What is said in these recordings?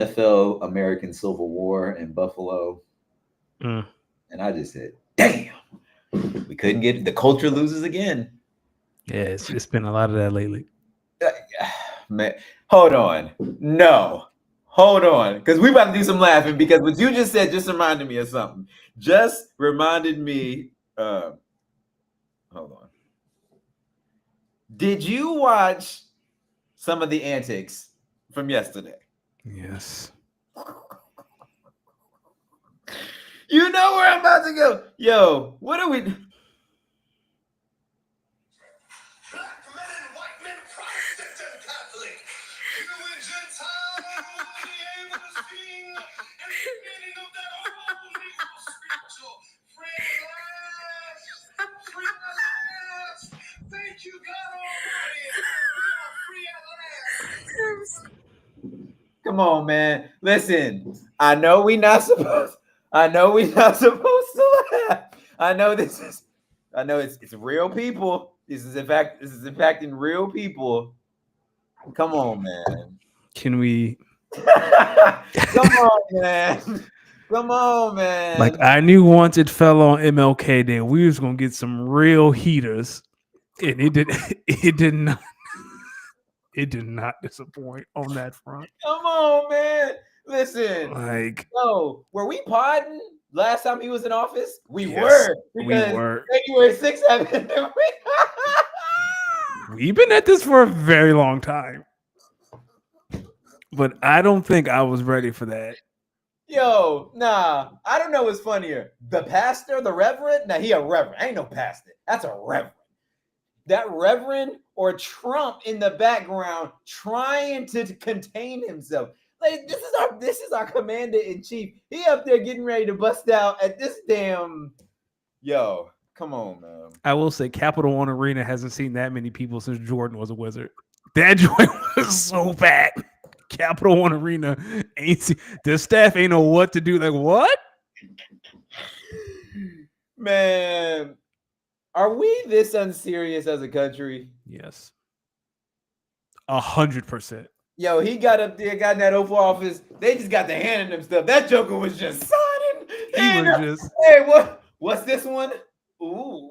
NFL American Civil War in Buffalo, Mm. and I just said, "Damn, we couldn't get it. The culture loses again." Yeah, it's been a lot of that lately. Man, hold on, no, hold on, because we about to do some laughing because what you just said just reminded me of something. Just reminded me. Hold on. Did you watch some of the antics from yesterday? Yes. You know where I'm about to go. Yo, what are we? Come on, man. Listen, I know we not supposed. I know we not supposed to laugh. I know this is. I know it's real people. This is impacting real people. Come on, man. Can we Come on, man. Come on, like man. I knew once it fell on MLK Day, we was gonna get some real heaters. And it did it did not it did not disappoint on that front. Come on, man. Listen, Like, yo, were we podding last time he was in office? We yes, were we because were. January 6th happened. We've been at this for a very long time. But I don't think I was ready for that. Yo, nah, I don't know what's funnier. The pastor, the reverend? Nah, he a reverend. Ain't no pastor. That's a reverend. That reverend or Trump in the background trying to contain himself. Like this is our commander in chief. He up there getting ready to bust out at this damn. Yo, come on, man. I will say Capital One Arena hasn't seen that many people since Jordan was a Wizard. That joint was so bad. Capital One Arena ain't see, the staff ain't know what to do. Like, what? Man, are we this unserious as a country? Yes. 100%. Yo, he got up there, got in that Oval Office. They just got the handing him stuff. That Joker was just signing. He was just, Hey, what's this one? Ooh.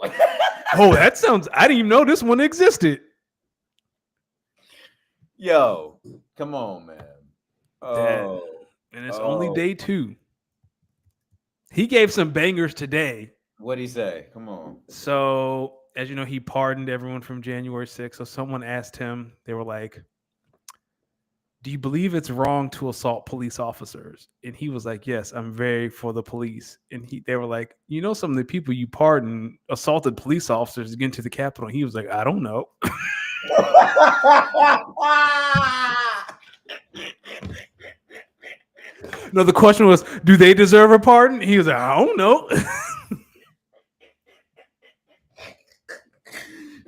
oh, that sounds, I didn't even know this one existed. Yo, come on, man. Oh. And it's only day 2. He gave some bangers today. What'd he say? Come on. So, as you know, he pardoned everyone from January 6th. So someone asked him, they were like, do you believe it's wrong to assault police officers? And he was like, yes, I'm very for the police. And they were like, you know, some of the people you pardon assaulted police officers to get into the Capitol. And he was like, I don't know. No, the question was, do they deserve a pardon? He was like, I don't know.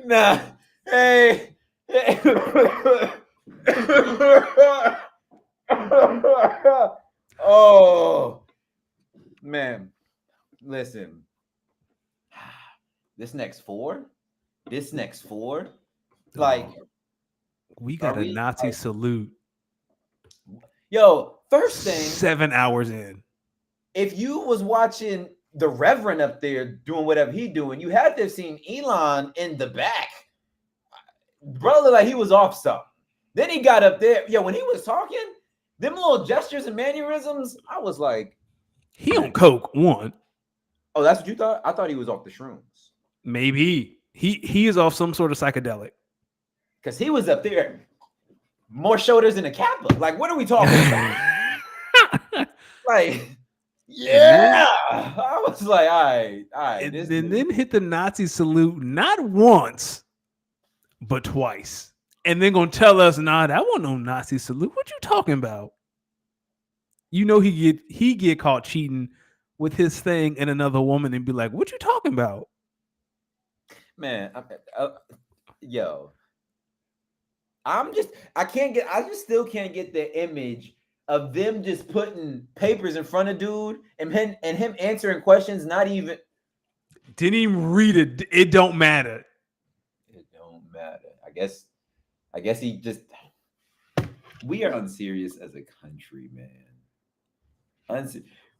Nah. Hey. Oh, man. Listen. This next four, like, we got a Nazi salute. Yo, first thing, 7 hours in. If you was watching the Reverend up there doing whatever he doing, you had to have seen Elon in the back. Brother, like he was off something. Then he got up there. Yo, when he was talking, them little gestures and mannerisms, I was like, he on coke, one. Oh, that's what you thought? I thought he was off the shrooms. Maybe. He is off some sort of psychedelic. Because he was up there. More shoulders than a Kappa. Like, what are we talking about? Like, yeah. I was like, all right. And then hit the Nazi salute not once, but twice. And then gonna tell us, nah, that wasn't no Nazi salute. What you talking about? You know he get caught cheating with his thing and another woman and be like, what you talking about? Man, yo. I just still can't get the image of them just putting papers in front of dude and him answering questions, not even. Didn't even read it. It don't matter. It don't matter. I guess he just. We are unserious as a country, man.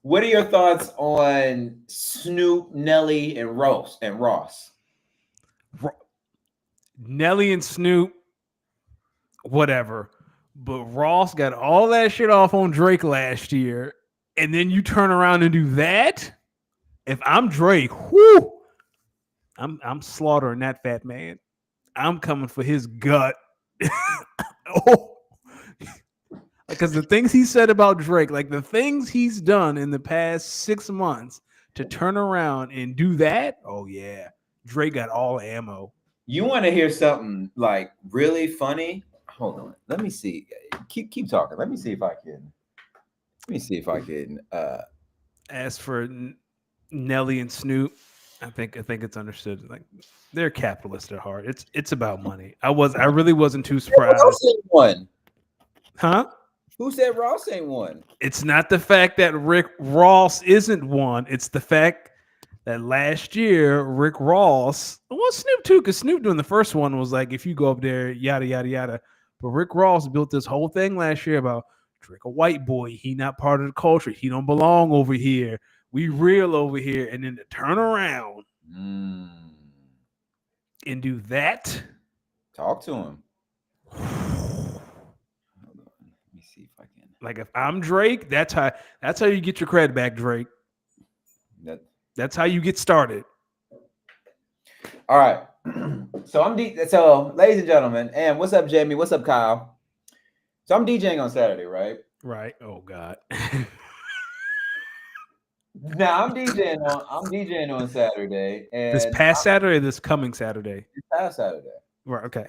What are your thoughts on Snoop, Nelly, and Ross? Nelly and Snoop, whatever. But Ross got all that shit off on Drake last year, and then you turn around and do that. If I'm Drake, whoo, I'm slaughtering that fat man. I'm coming for his gut. Oh, because the things he said about Drake, like the things he's done in the past 6 months to turn around and do that, oh yeah, Drake got all ammo. You want to hear something like really funny? Hold on. Let me see. Keep talking. Let me see if I can. As for Nelly and Snoop, I think it's understood. Like they're capitalists at heart. It's about money. I really wasn't too surprised. Ross ain't one. Huh? Who said Ross ain't one? It's not the fact that Rick Ross isn't one. It's the fact that last year Rick Ross, well, Snoop too, because Snoop doing the first one was like, if you go up there, yada yada yada. But Rick Ross built this whole thing last year about Drake, a white boy. He not part of the culture. He don't belong over here. We real over here. And then to turn around and do that. Talk to him. Hold on. Let me see if I can. Like if I'm Drake, that's how you get your credit back, Drake. That's how you get started. All right. So, ladies and gentlemen, and what's up, Jamie? What's up, Kyle? So I'm DJing on Saturday, right? Right. Oh God. Now I'm DJing on Saturday, and this past Saturday, this coming Saturday. This past Saturday. Right. Okay.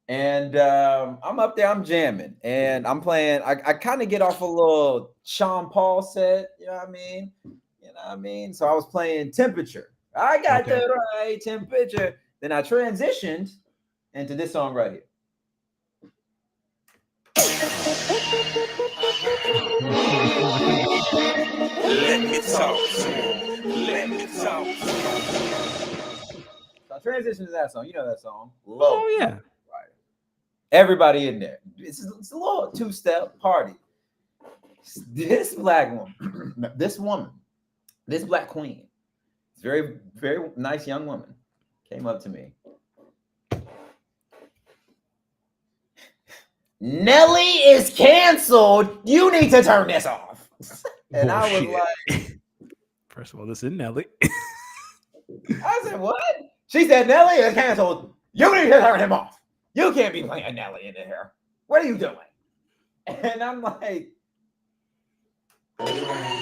And I'm up there, I'm jamming, and I'm playing. I kind of get off a little Sean Paul set, you know what I mean? So I was playing Temperature. I got the right temperature. Then I transitioned into this song right here. Let me talk. So I transitioned to that song. You know that song. Low. Oh yeah. Right. Everybody in there. It's a little two-step party. This black woman, this black queen, very, very nice young woman, came up to me. Nelly is canceled. You need to turn this off. And Bullshit. I was like, first of all, this is Nelly. I said, what? She said, Nelly is canceled. You need to turn him off. You can't be playing Nelly in here. What are you doing? And I'm like, come on.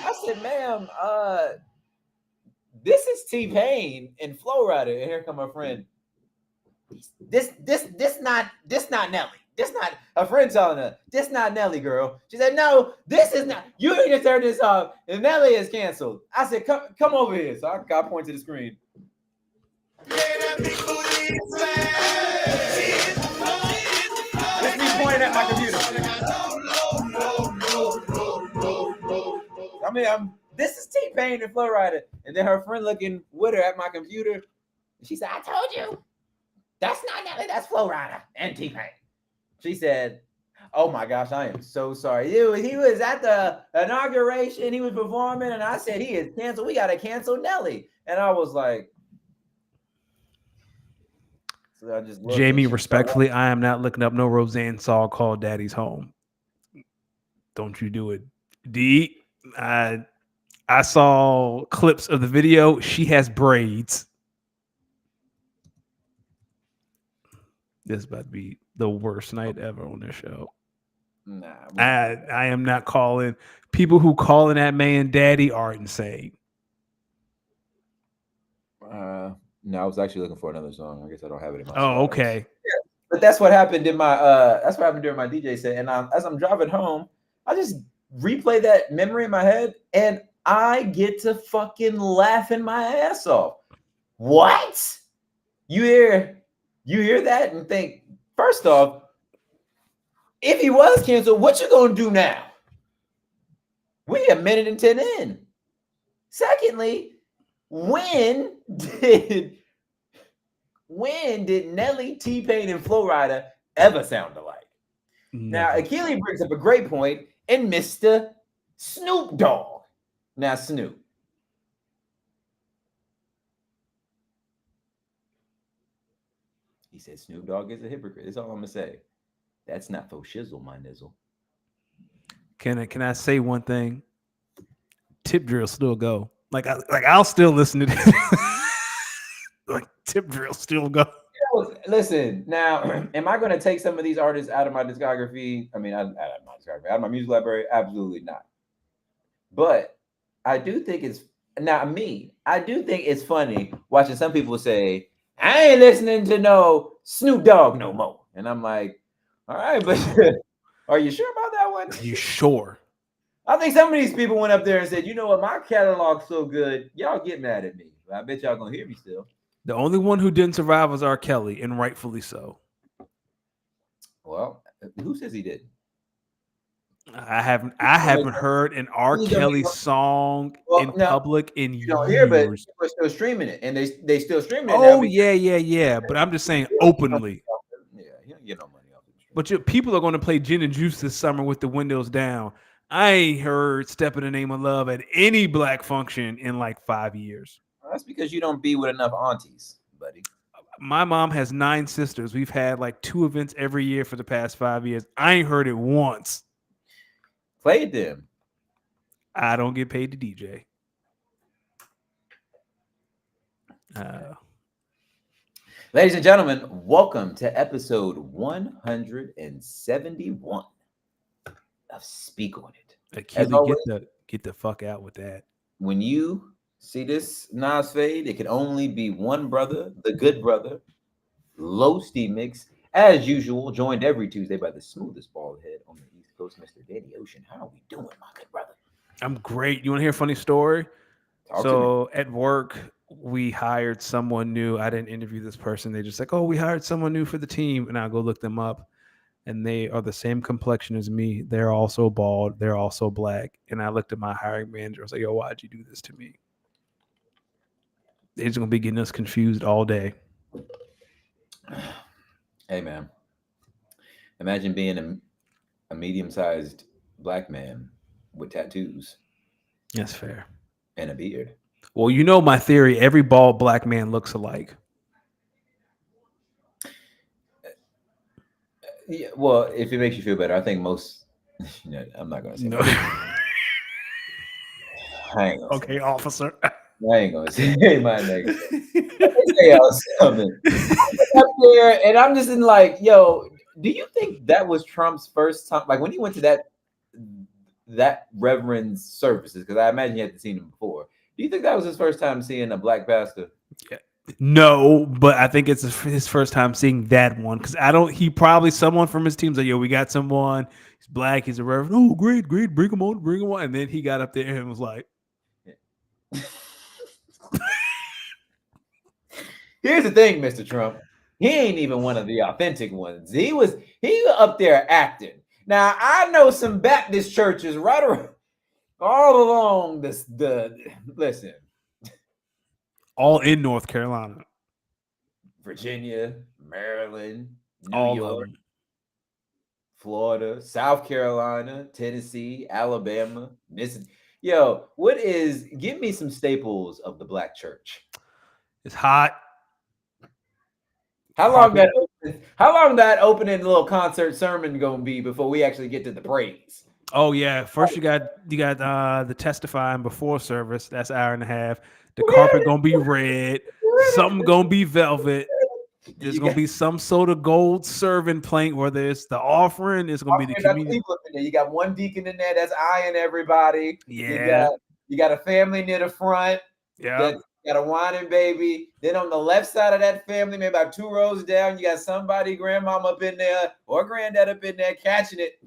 I said, ma'am, this is T-Pain and Flow Rider. And here come my friend. This not Nelly. This not a friend telling her, this not Nelly, girl. She said, no, this is not. You need to turn this off. And Nelly is canceled. I said, come over here. So I point to the screen. It's me pointing at my computer. I mean, this is T-Pain and Flow Rider. And then her friend looking with her at my computer. She said, I told you. That's not Nelly. That's Flow Rider and T-Pain. She said, oh my gosh, I am so sorry. He was at the inauguration. He was performing. And I said, he is canceled. We got to cancel Nelly. And I was like, so I just Jamie, respectfully, I am not looking up no Roseanne song called Daddy's Home. Don't you do it. D, I saw clips of the video. She has braids. This is about to be the worst night ever on this show. Nah, I am not calling. People who calling that man daddy are insane. No, I was actually looking for another song. I guess I don't have it in my Oh, okay. Yeah, but that's what happened in my that's what happened during my DJ set. And as I'm driving home, I just replay that memory in my head, and I get to fucking laughing my ass off. What? You hear that and think, first off, if he was canceled, what you gonna do now? We a minute and 10 in. Secondly, when did when did Nelly, T-Pain, and Flo Rida ever sound alike? Now, Never. Achilles brings up a great point in Mr. Snoop Dogg. Now, Snoop. He said Snoop Dogg is a hypocrite. That's all I'm going to say. That's not faux shizzle, my nizzle. Can I say one thing? Tip drill still go. I'll still listen to this. Like tip drill still go. Listen, now, am I going to take some of these artists out of my discography? I mean, out of my discography, out of my music library? Absolutely not. But I do think it's I do think it's funny watching some people say, I ain't listening to no Snoop Dogg no more. And I'm like, all right, but are you sure about that one? Are you sure? I think some of these people went up there and said, you know what, my catalog's so good, y'all get mad at me. But I bet y'all gonna hear me still. The only one who didn't survive was R. Kelly, and rightfully so. Well, who says he didn't? I haven't heard an R. Kelly song in public in years. Here, but people are still streaming it, and they still streaming it. Oh yeah. But I'm just saying openly. Yeah, he don't get no money off it. But people are going to play Gin and Juice this summer with the windows down. I ain't heard "Step in the Name of Love" at any black function in like 5 years. Well, that's because you don't be with enough aunties, buddy. My mom has 9 sisters. We've had like 2 events every year for the past 5 years. I ain't heard it once. Played them. I don't get paid to DJ. Ladies and gentlemen, welcome to episode 171 of Speak On It. Achilles, get the fuck out with that. When you see this Nas fade, it can only be one brother, the good brother, Low Steam Mix, as usual, joined every Tuesday by the smoothest bald head on the East Coast, Mr. Danny Ocean. How are we doing, my good brother? I'm great. You want to hear a funny story? So at work, we hired someone new. I didn't interview this person. They just like, oh, we hired someone new for the team. And I'll go look them up. And they are the same complexion as me. They're also bald. They're also black. And I looked at my hiring manager. I was like, yo, why'd you do this to me? They're just going to be getting us confused all day. Hey, man. Imagine being a medium-sized black man with tattoos. That's fair. And a beard. Well, you know my theory. Every bald black man looks alike. Yeah, well, if it makes you feel better, I think most. I'm not going to say. No. I ain't gonna okay, officer. I ain't going to say my name. Say y'all something. Up there, and I'm just in like, yo, do you think that was Trump's first time? Like when he went to that reverend's services, because I imagine he had seen him before. Do you think that was his first time seeing a black pastor? Yeah. No, but I think it's his first time seeing that one because probably someone from his team's like, yo, we got someone. He's black. He's a reverend. Oh, great. Bring him on. And then he got up there and was like, here's the thing, Mr. Trump. He ain't even one of the authentic ones. He was up there acting. Now I know some Baptist churches right around all along listen. All in North Carolina, Virginia, Maryland, New all York, Florida, South Carolina, Tennessee, Alabama, Mississippi. Yo, give me some staples of the black church. It's hot. How long that opening little concert sermon gonna be before we actually get to the praise? Oh yeah, first you got the testifying before service. That's an hour and a half. The carpet gonna be red. Something gonna be velvet. There's gonna be some sort of gold serving plate, whether it's the offering. It's gonna be the community. You got one deacon in there that's eyeing everybody. Yeah. You got a family near the front. Yeah. You got a whining baby. Then on the left side of that family, maybe about 2 rows down, you got somebody, grandmama up in there or granddad up in there catching it.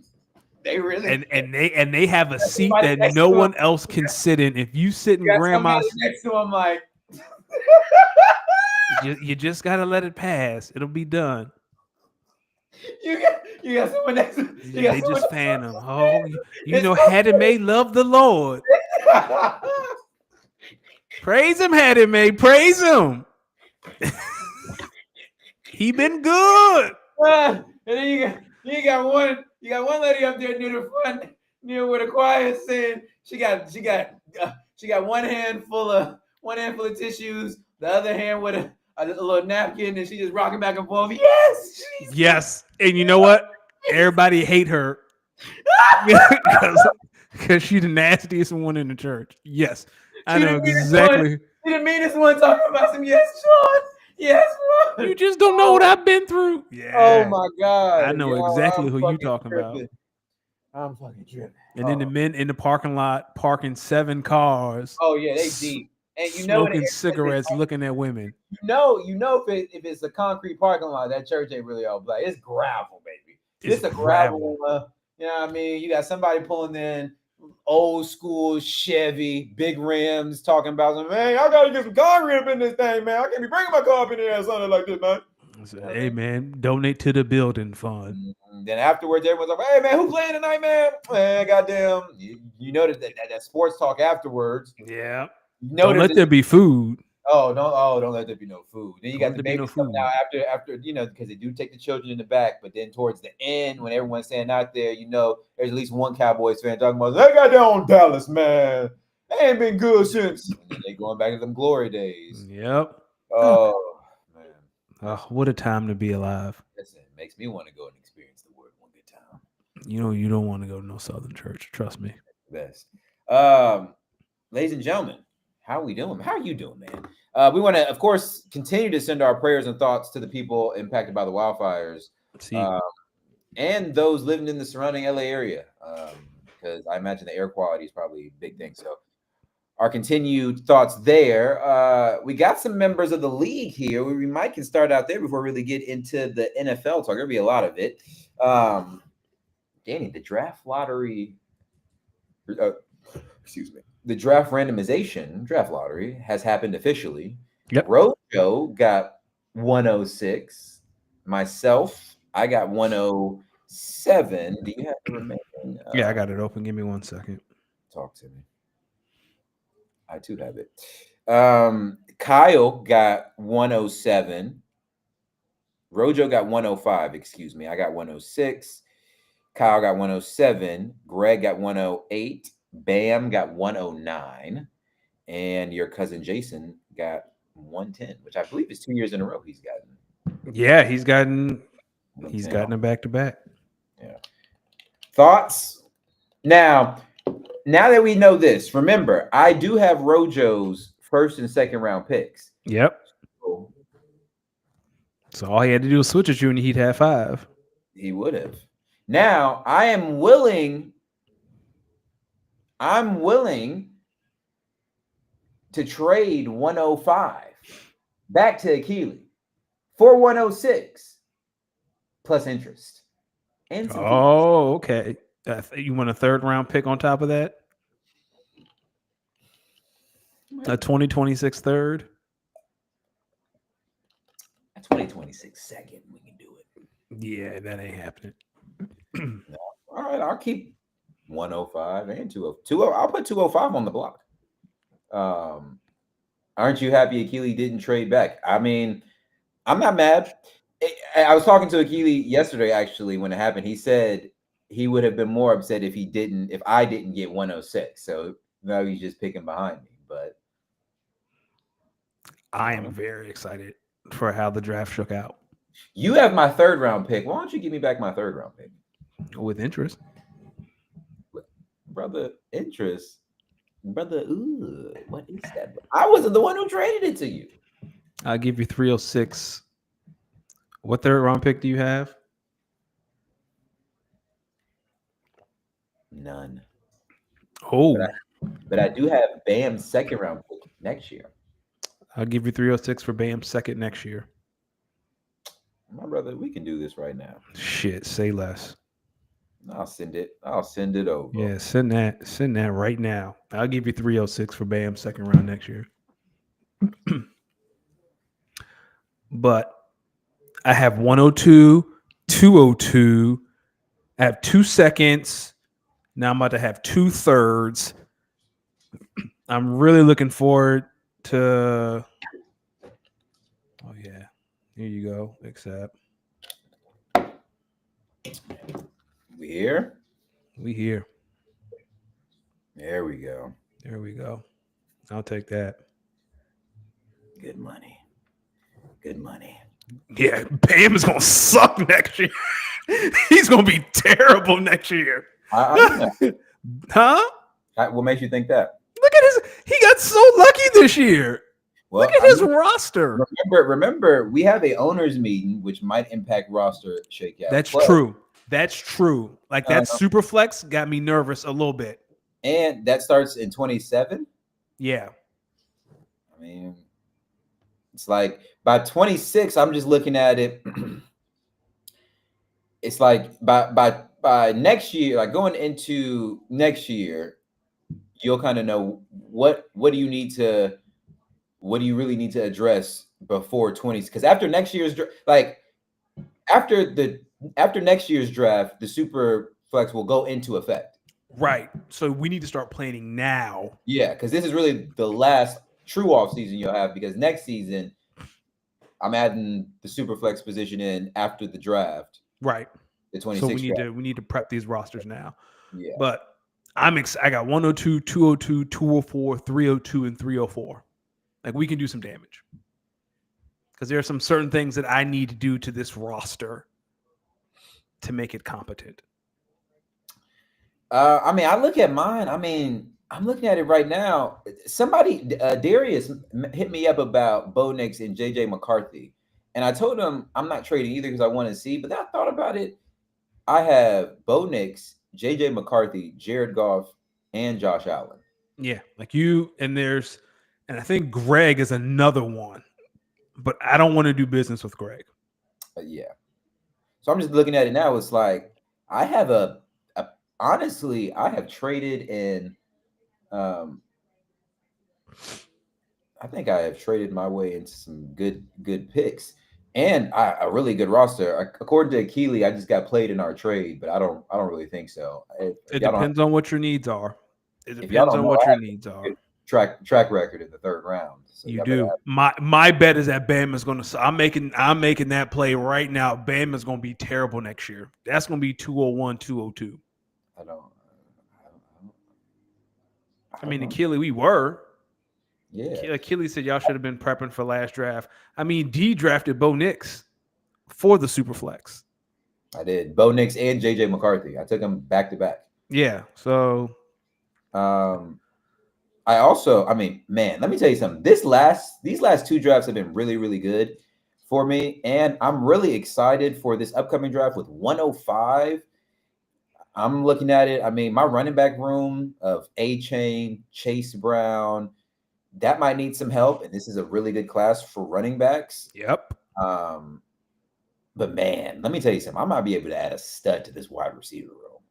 They really and they have a seat that no one else can sit in. If you sit in grandma's next to him, like you just gotta let it pass. It'll be done. You got someone next to they just fan them. Oh, you know, Hattie Mae loved the Lord. Praise him, Hattie Mae. Praise him. He been good. And then you got one lady up there near the front, near where the choir is saying she got one hand full of tissues, the other hand with a little napkin, and she just rocking back and forth. Yes, Yes, and you know what? Everybody hate her because she's the nastiest one in the church. Yes, I she know the meanest one. exactly. She the meanest one talking about some yes, Sean. Yes, Lord. You just don't know what I've been through. Oh Yeah, my God. I know Yo, exactly I'm who you fucking talking about. tripping. I'm fucking tripping. And then the men in the parking lot parking 7 cars, Oh yeah, they deep. And you know smoking cigarettes, looking at women. if it's a concrete parking lot, that church ain't really all black. It's gravel, baby. It's It's a gravel. You know what I mean? You got somebody pulling in old school Chevy, big rims, talking about some, man, I gotta get some concrete up in this thing, man. I can't be bringing my car up in there or something like this, man. Hey man, donate to the building fund. Then afterwards, everyone's like, "Hey man, who's playing tonight, man?" Man, goddamn, you know that sports talk afterwards. Yeah. You know Don't let there be food. don't let there be no food. Then you got the babies coming out after because they do take the children in the back. But then towards the end, when everyone's standing out there, there's at least one Cowboys fan talking about they got down Dallas, man. They ain't been good since. And then they going back to them glory days. Yep. Oh man. Oh, what a time to be alive. Listen, it makes me want to go and experience the word one good time. You don't want to go to no Southern church. Trust me. Best. Ladies and gentlemen, how are we doing? How are you doing, man? We want to, of course, continue to send our prayers and thoughts to the people impacted by the wildfires, and those living in the surrounding LA area, because I imagine the air quality is probably a big thing. So our continued thoughts there. We got some members of the league here. We might can start out there before we really get into the NFL talk. There'll be a lot of it. Danny, the draft lottery, the draft randomization, draft lottery has happened officially. Yep. Rojo got 106. Myself, I got 107. Do you have the remaining? Yeah, I got it open. Give me 1 second. Talk to me. I too have it. Kyle got 107. Rojo got 105. Excuse me. I got 106. Kyle got 107. Greg got 108. Bam got 109. And your cousin Jason got 110, which I believe is 2 years in a row he's gotten. Yeah, he's gotten a back-to-back. Yeah. Thoughts? Now that we know this, remember, I do have Rojo's first and second round picks. Yep. So all he had to do was switch at you and he'd have 5. He would have. Now, I'm willing to trade 105 back to Akili for 106 plus interest. And some okay. You want a 3rd round pick on top of that? A 2026 third? A 2026 second, we can do it. Yeah, that ain't happening. No. All right, I'll keep 105 and 202. I'll put 205 on the block. Aren't you happy Akili didn't trade back? I mean, I'm not mad. I was talking to Akili yesterday, actually, when it happened. He said he would have been more upset if I didn't get 106. So now he's just picking behind me. But I am very excited for how the draft shook out. You have my 3rd round pick. Why don't you give me back my 3rd round pick? With interest. Brother, interest. Brother, what is that? I wasn't the one who traded it to you. I'll give you 306. What 3rd round pick do you have? None. Oh. But I do have Bam's 2nd round pick next year. I'll give you 306 for Bam's 2nd next year. My brother, we can do this right now. Shit, say less. I'll send it over. Yeah, send that right now. I'll give you 306 for Bam's 2nd round next year. But I have 102, 202. I have 2 seconds. Now I'm about to have 2 thirds. I'm really looking forward to. Oh yeah, Here you go. Accept. We here? We here. There we go. There we go. I'll take that. Good money. Good money. Yeah, Bam is gonna suck next year. He's gonna be terrible next year. I Huh? what makes you think that? Look at his. He got so lucky this year. Well, Look at his roster. Remember, we have a owners meeting, which might impact roster shakeout. That's true. That's true. Like that super flex got me nervous a little bit. And that starts in 27. Yeah. I mean, it's like by 26, I'm just looking at it. It's like by next year, like going into next year, you'll kind of know what do you really need to address before 20s, because after next year's after next year's draft, the super flex will go into effect. Right. So we need to start planning now. Yeah, because this is really the last true off season you'll have, because next season I'm adding the super flex position in after the draft. Right. The 26. So we need to prep these rosters now. Yeah. But I got 102, 202, 204, 302, and 304. Like we can do some damage. Because there are some certain things that I need to do to this roster to make it competent. I mean, I look at mine. I mean, I'm looking at it right now. Somebody, Darius, hit me up about Bo Nix and JJ McCarthy. And I told him I'm not trading either because I want to see. But then I thought about it. I have Bo Nix, JJ McCarthy, Jared Goff, and Josh Allen. Yeah, like you, and I think Greg is another one. But I don't want to do business with Greg. Yeah. So I'm just looking at it now. It's like I have honestly, I have traded in. I think I have traded my way into some good picks and a really good roster. According to Keely, I just got played in our trade, but I don't really think so. It depends on what your needs are. It depends on what your needs are. Track record in the third round. So you do. My bet is that Bam is going to. I'm making that play right now. Bam is going to be terrible next year. That's going to be 201, 202. I mean, Achilles, we were. Yeah. Achilles said y'all should have been prepping for last draft. I mean, D drafted Bo Nix for the super flex. I did. Bo Nix and JJ McCarthy. I took them back to back. Yeah. So. I mean, man, let me tell you something. These last two drafts have been really, really good for me. And I'm really excited for this upcoming draft with 105. I'm looking at it. I mean, my running back room of A-Chain, Chase Brown, that might need some help. And this is a really good class for running backs. Yep. But man, let me tell you something. I might be able to add a stud to this wide receiver room.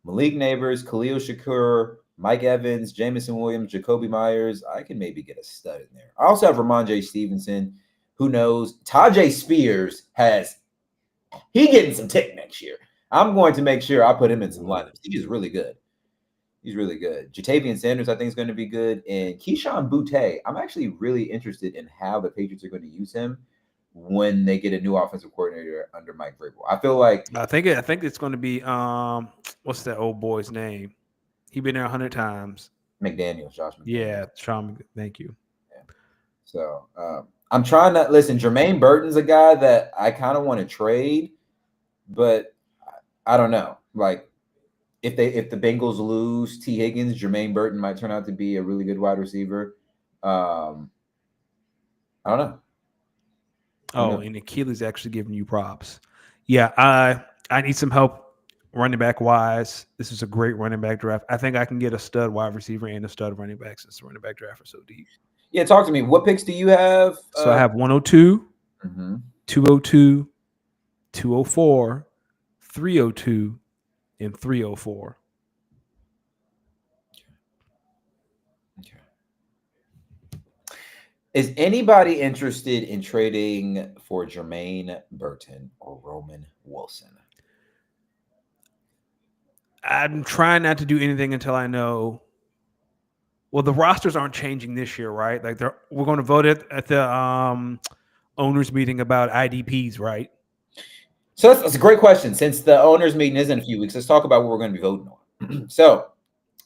Malik Neighbors, Khalil Shakur, Mike Evans, Jamison Williams, Jacoby Myers. I can maybe get a stud in there. I also have Ramondre Stevenson. Who knows? Tajay Spears he getting some tick next year. I'm going to make sure I put him in some lineups. He's really good. He's really good. Jatavian Sanders, I think, is going to be good. And Keyshawn Boutte, I'm actually really interested in how the Patriots are going to use him when they get a new offensive coordinator under Mike Vrabel. I feel like I think it's going to be what's that old boy's name? He been there 100 times. McDaniels, Josh McDaniels. Yeah, Sean. Thank you. Yeah. So I'm trying to listen. Jermaine Burton's a guy that I kind of want to trade, but I don't know. Like if the Bengals lose T. Higgins, Jermaine Burton might turn out to be a really good wide receiver. I don't know. And Achilles actually giving you props. Yeah, I need some help running back wise. This is a great running back draft. I think I can get a stud wide receiver and a stud running back since the running back draft is so deep. Yeah, talk to me. What picks do you have? So I have 102, 202, 204, 302, and 304. Okay. Is anybody interested in trading for Jermaine Burton or Roman Wilson? I'm trying not to do anything until I know. Well, the rosters aren't changing this year, right? Like we're going to vote at the owners meeting about IDPs, right? So that's a great question. Since the owners meeting is in a few weeks, let's talk about what we're going to be voting on. So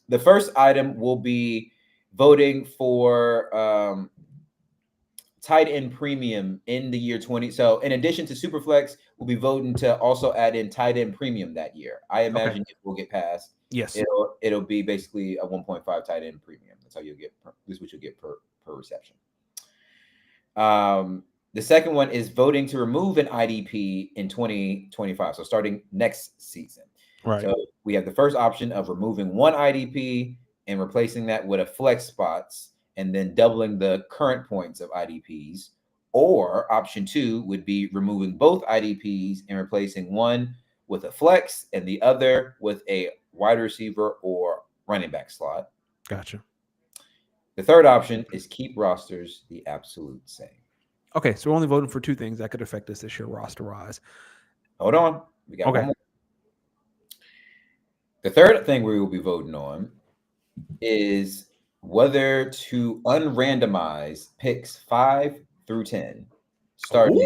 the first item will be voting for tight end premium in the year 20. So in addition to Superflex, we'll be voting to also add in tight end premium that year. I imagine it will get passed. Yes. It'll be basically a 1.5 tight end premium. That's how you'll get. This is what you'll get per reception. The second one is voting to remove an IDP in 2025. So starting next season. Right. So we have the first option of removing one IDP and replacing that with a flex spots and then doubling the current points of IDPs. Or option 2 would be removing both IDPs and replacing one with a flex and the other with a wide receiver or running back slot. Gotcha. The third option is keep rosters the absolute same. Okay, so we're only voting for two things that could affect us this year roster-wise. Hold on. We got one more. The third thing we will be voting on is whether to unrandomize picks 5 through 10 starting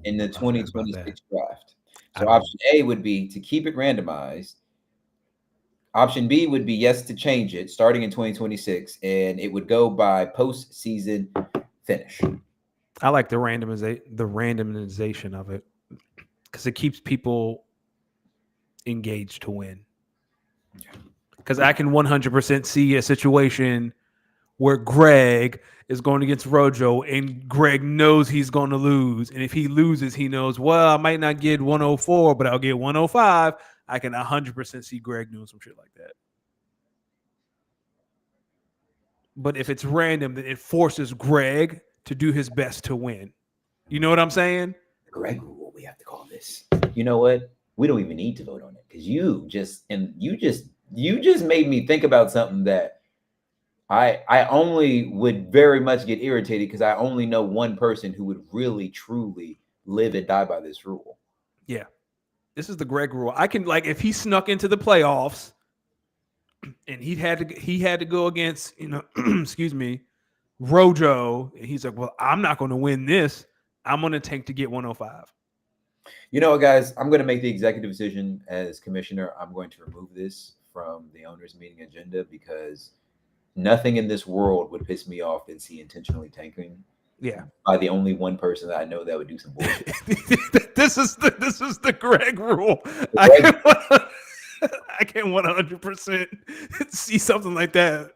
in the 2026 draft. So option A would be to keep it randomized. Option B would be yes to change it starting in 2026, and it would go by postseason finish. I like the randomization of it because it keeps people engaged to win. Because I can 100% see a situation where Greg is going against Rojo and Greg knows he's going to lose. And if he loses, he knows, well, I might not get 104, but I'll get 105. I can 100% see Greg doing some shit like that. But if it's random, then it forces Greg to do his best to win. You know what I'm saying? Greg rule, we have to call this. You know what? We don't even need to vote on it because you just made me think about something that I only would very much get irritated because I only know one person who would really truly live and die by this rule. Yeah. This is the Greg rule. I can, like, if he snuck into the playoffs and he had to go against, excuse me, Rojo, and he's like, well, I'm not going to win this. I'm going to tank to get 105. You know what, guys? I'm going to make the executive decision as commissioner. I'm going to remove this from the owners meeting agenda because nothing in this world would piss me off than see intentionally tanking. Yeah. By the only one person that I know that would do some bullshit. This is the Greg rule. I can 100% see something like that.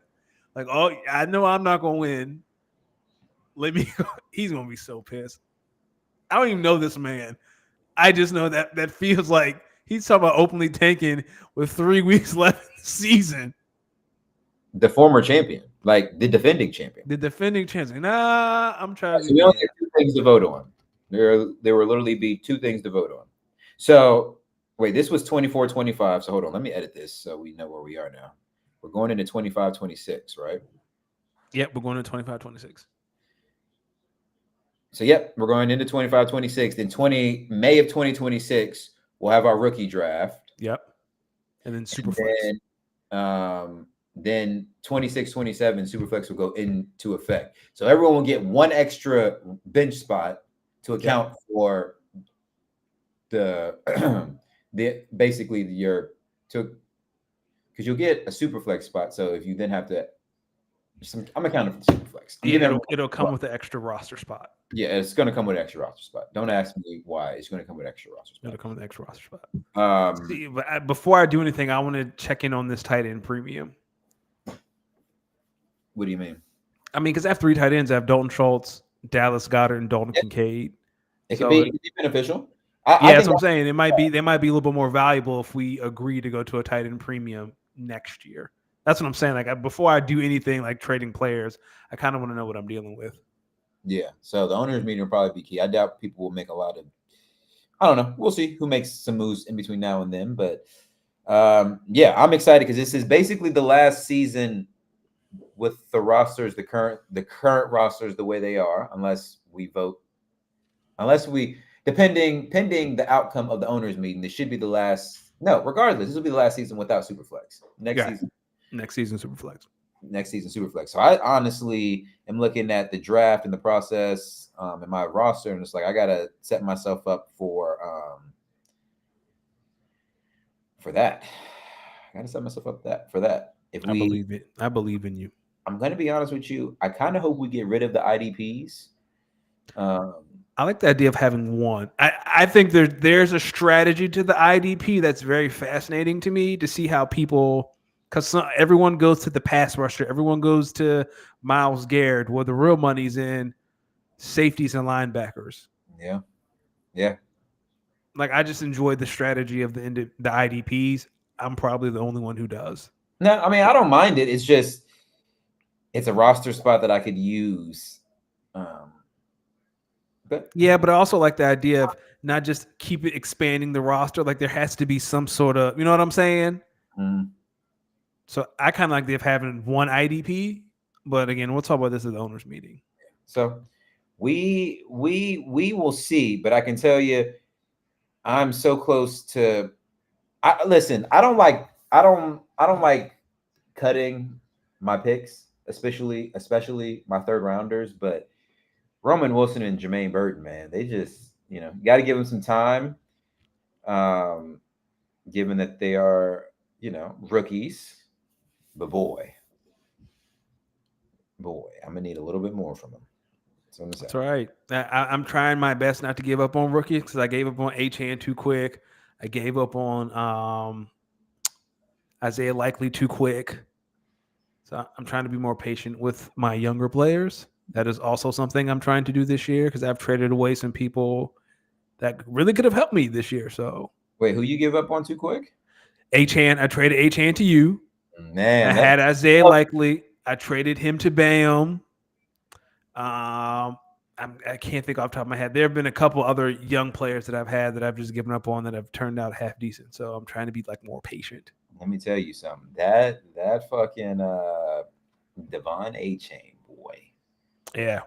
Like, oh, I know I'm not going to win. Let me go. He's going to be so pissed. I don't even know this man. I just know that feels like he's talking about openly tanking with 3 weeks left in the season. The former champion, like the defending champion. The defending champion. Nah, I'm trying to. So we only have 2 things to vote on. There will literally be 2 things to vote on. So wait, this was 24-25. So hold on, let me edit this so we know where we are now. We're going into 25-26, right? Yep, we're going to 25-26. So yep, we're going into 25-26. Then May of 2026, we'll have our rookie draft. Yep. And then Superflex. Then 26-27, Superflex will go into effect. So everyone will get 1 extra bench spot to account for the basically because you'll get a Superflex spot. So if you then have to, I'm accounting for the Superflex. It'll come with an extra roster spot. Yeah, it's going to come with an extra roster spot. Don't ask me why. It's going to come with an extra roster spot. It'll come with an extra roster spot. See, but before I do anything, I want to check in on this tight end premium. What do you mean? I mean, because I have 3 tight ends. I have Dalton Schultz, Dallas Goedert, and Dalton Kincaid. It can be beneficial. That's what I'm saying. They might be a little bit more valuable if we agree to go to a tight end premium next year. That's what I'm saying. Like before I do anything like trading players, I kind of want to know what I'm dealing with. Yeah. So the owners meeting will probably be key. I doubt people will make a lot of. I don't know. We'll see who makes some moves in between now and then. But yeah, I'm excited because this is basically the last season with the rosters, the current rosters the way they are, unless we vote, pending the outcome of the owners meeting, this should be the last. No, regardless, this will be the last season without Superflex. Next season Superflex. So I honestly am looking at the draft and the process. in my roster, and it's like I gotta set myself up for that. I gotta set myself up for that. If I we, believe it. I believe in you. I'm gonna be honest with you. I kind of hope we get rid of the IDPs. Um, I like the idea of having one. I think there's a strategy to the IDP that's very fascinating to me to see how people, because everyone goes to the pass rusher, everyone goes to Myles Garrett, where the real money's in safeties and linebackers. yeah, yeah. Like I just enjoy the strategy of the IDPs. I'm probably the only one who does. No, I mean I don't mind it. It's just it's a roster spot that I could use. Um, but Yeah, but I also like the idea of not just keep it expanding the roster. Like there has to be some sort of, you know what I'm saying? mm, So I kind of like the of having one IDP. But again, we'll talk about this at the owners meeting. so we will see. But I can tell you, I'm so close to. I listen. I don't like cutting my picks, especially my third rounders. But Roman Wilson and Jermaine Burton, man, they just you got to give them some time. Um, given that they are rookies, but boy, I'm gonna need a little bit more from them. That's what I'm saying. That's all right. I'm trying my best not to give up on rookies because I gave up on Achane too quick. I gave up on Isaiah Likely too quick. So I'm trying to be more patient with my younger players. That is also something I'm trying to do this year because I've traded away some people that really could have helped me this year. So Wait, who you give up on too quick? Achan, I traded Achan to you. I Man, that's had Isaiah Likely. I traded him to Bam. I can't think off the top of my head. There have been a couple other young players that I've had that I've just given up on that have turned out half decent. So I'm trying to be like more patient. let me tell you something. That fucking Devon A Chain boy. Yeah.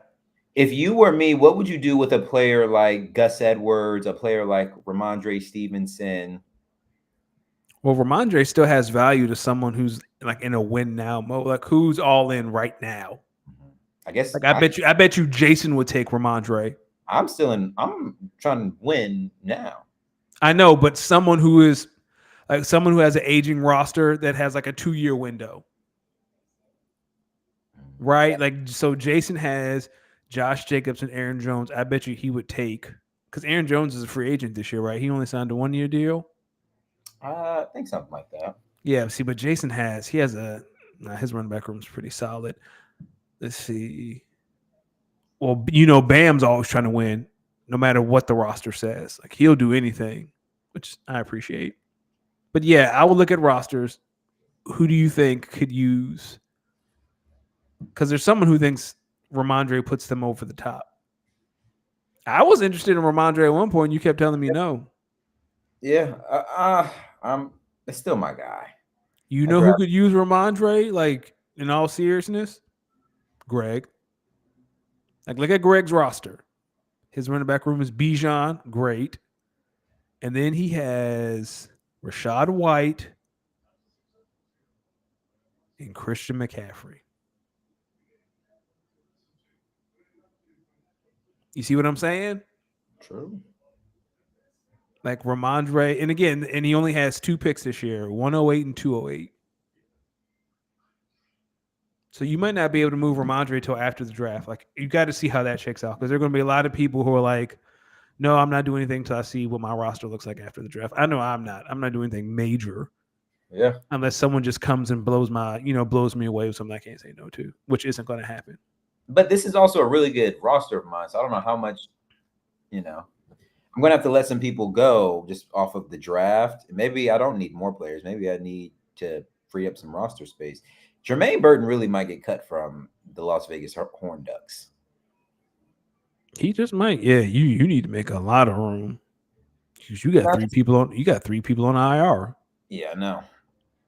If you were me, what would you do with a player like Gus Edwards, a player like Ramondre Stevenson? Well, Ramondre still has value to someone who's like in a win now mode, like who's all in right now. I guess Like I bet you Jason would take Ramondre. I'm still in. I'm trying to win now. I know, but someone who is like someone who has an aging roster that has like a 2-year window. Right? Like so Jason has Josh Jacobs and Aaron Jones. I bet you he would take because Aaron Jones is a free agent this year, right? He only signed a 1-year deal. I think something like that. Yeah, see, but Jason has his running back room is pretty solid. Let's see. Well, Bam's always trying to win, no matter what the roster says. Like he'll do anything, which I appreciate. But yeah, I will look at rosters. Who do you think could use? Because there's someone who thinks Ramondre puts them over the top. I was interested in Ramondre at one point. You kept telling me no. Yeah, I'm. It's still my guy. You I know who draft. could use Ramondre? Like in all seriousness, Greg. Like look at Greg's roster. His running back room is Bijan, great, and then he has Rashad White and Christian McCaffrey. You see what I'm saying? True. Like Ramondre, and again, and he only has 2 picks this year, 108 and 208. So you might not be able to move Ramondre until after the draft. Like you got to see how that shakes out because there are going to be a lot of people who are like, "No, I'm not doing anything until I see what my roster looks like after the draft." I know I'm not. I'm not doing anything major Yeah. unless someone just comes and blows me away with something I can't say no to, which isn't going to happen. But this is also a really good roster of mine. So I don't know how much, I'm going to have to let some people go just off of the draft. Maybe I don't need more players. Maybe I need to free up some roster space. Jermaine Burton really might get cut from the Las Vegas Horn Ducks. He just might. Yeah, you need to make a lot of room. You got 3 people on. You got 3 people on IR. Yeah, I know.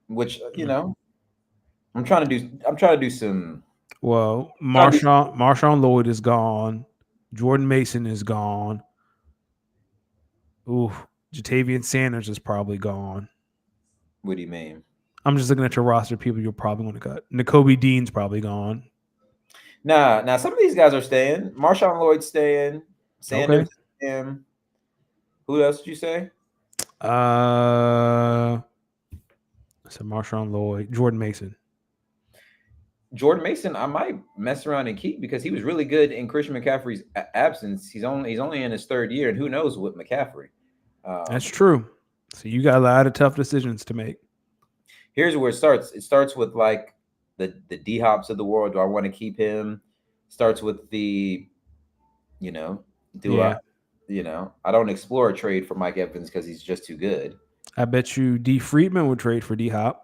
Which I'm trying to do some. Well, Marshawn Lloyd is gone. Jordan Mason is gone. Ooh, Jatavian Sanders is probably gone. What do you mean? I'm just looking at your roster. People you're probably going to cut. N'Kobe Dean's probably gone. Nah. Some of these guys are staying. Marshawn Lloyd's staying. Sanders. Okay. Who else did you say? So Marshawn Lloyd, Jordan Mason. Jordan Mason, I might mess around and keep because he was really good in Christian McCaffrey's absence. He's only in his third year, and who knows with McCaffrey. That's true. So you got a lot of tough decisions to make. Here's where it starts. It starts with like the D Hops of the world. Do I want to keep him? Starts with the, I don't explore a trade for Mike Evans because he's just too good. I bet you D Friedman would trade for D Hop.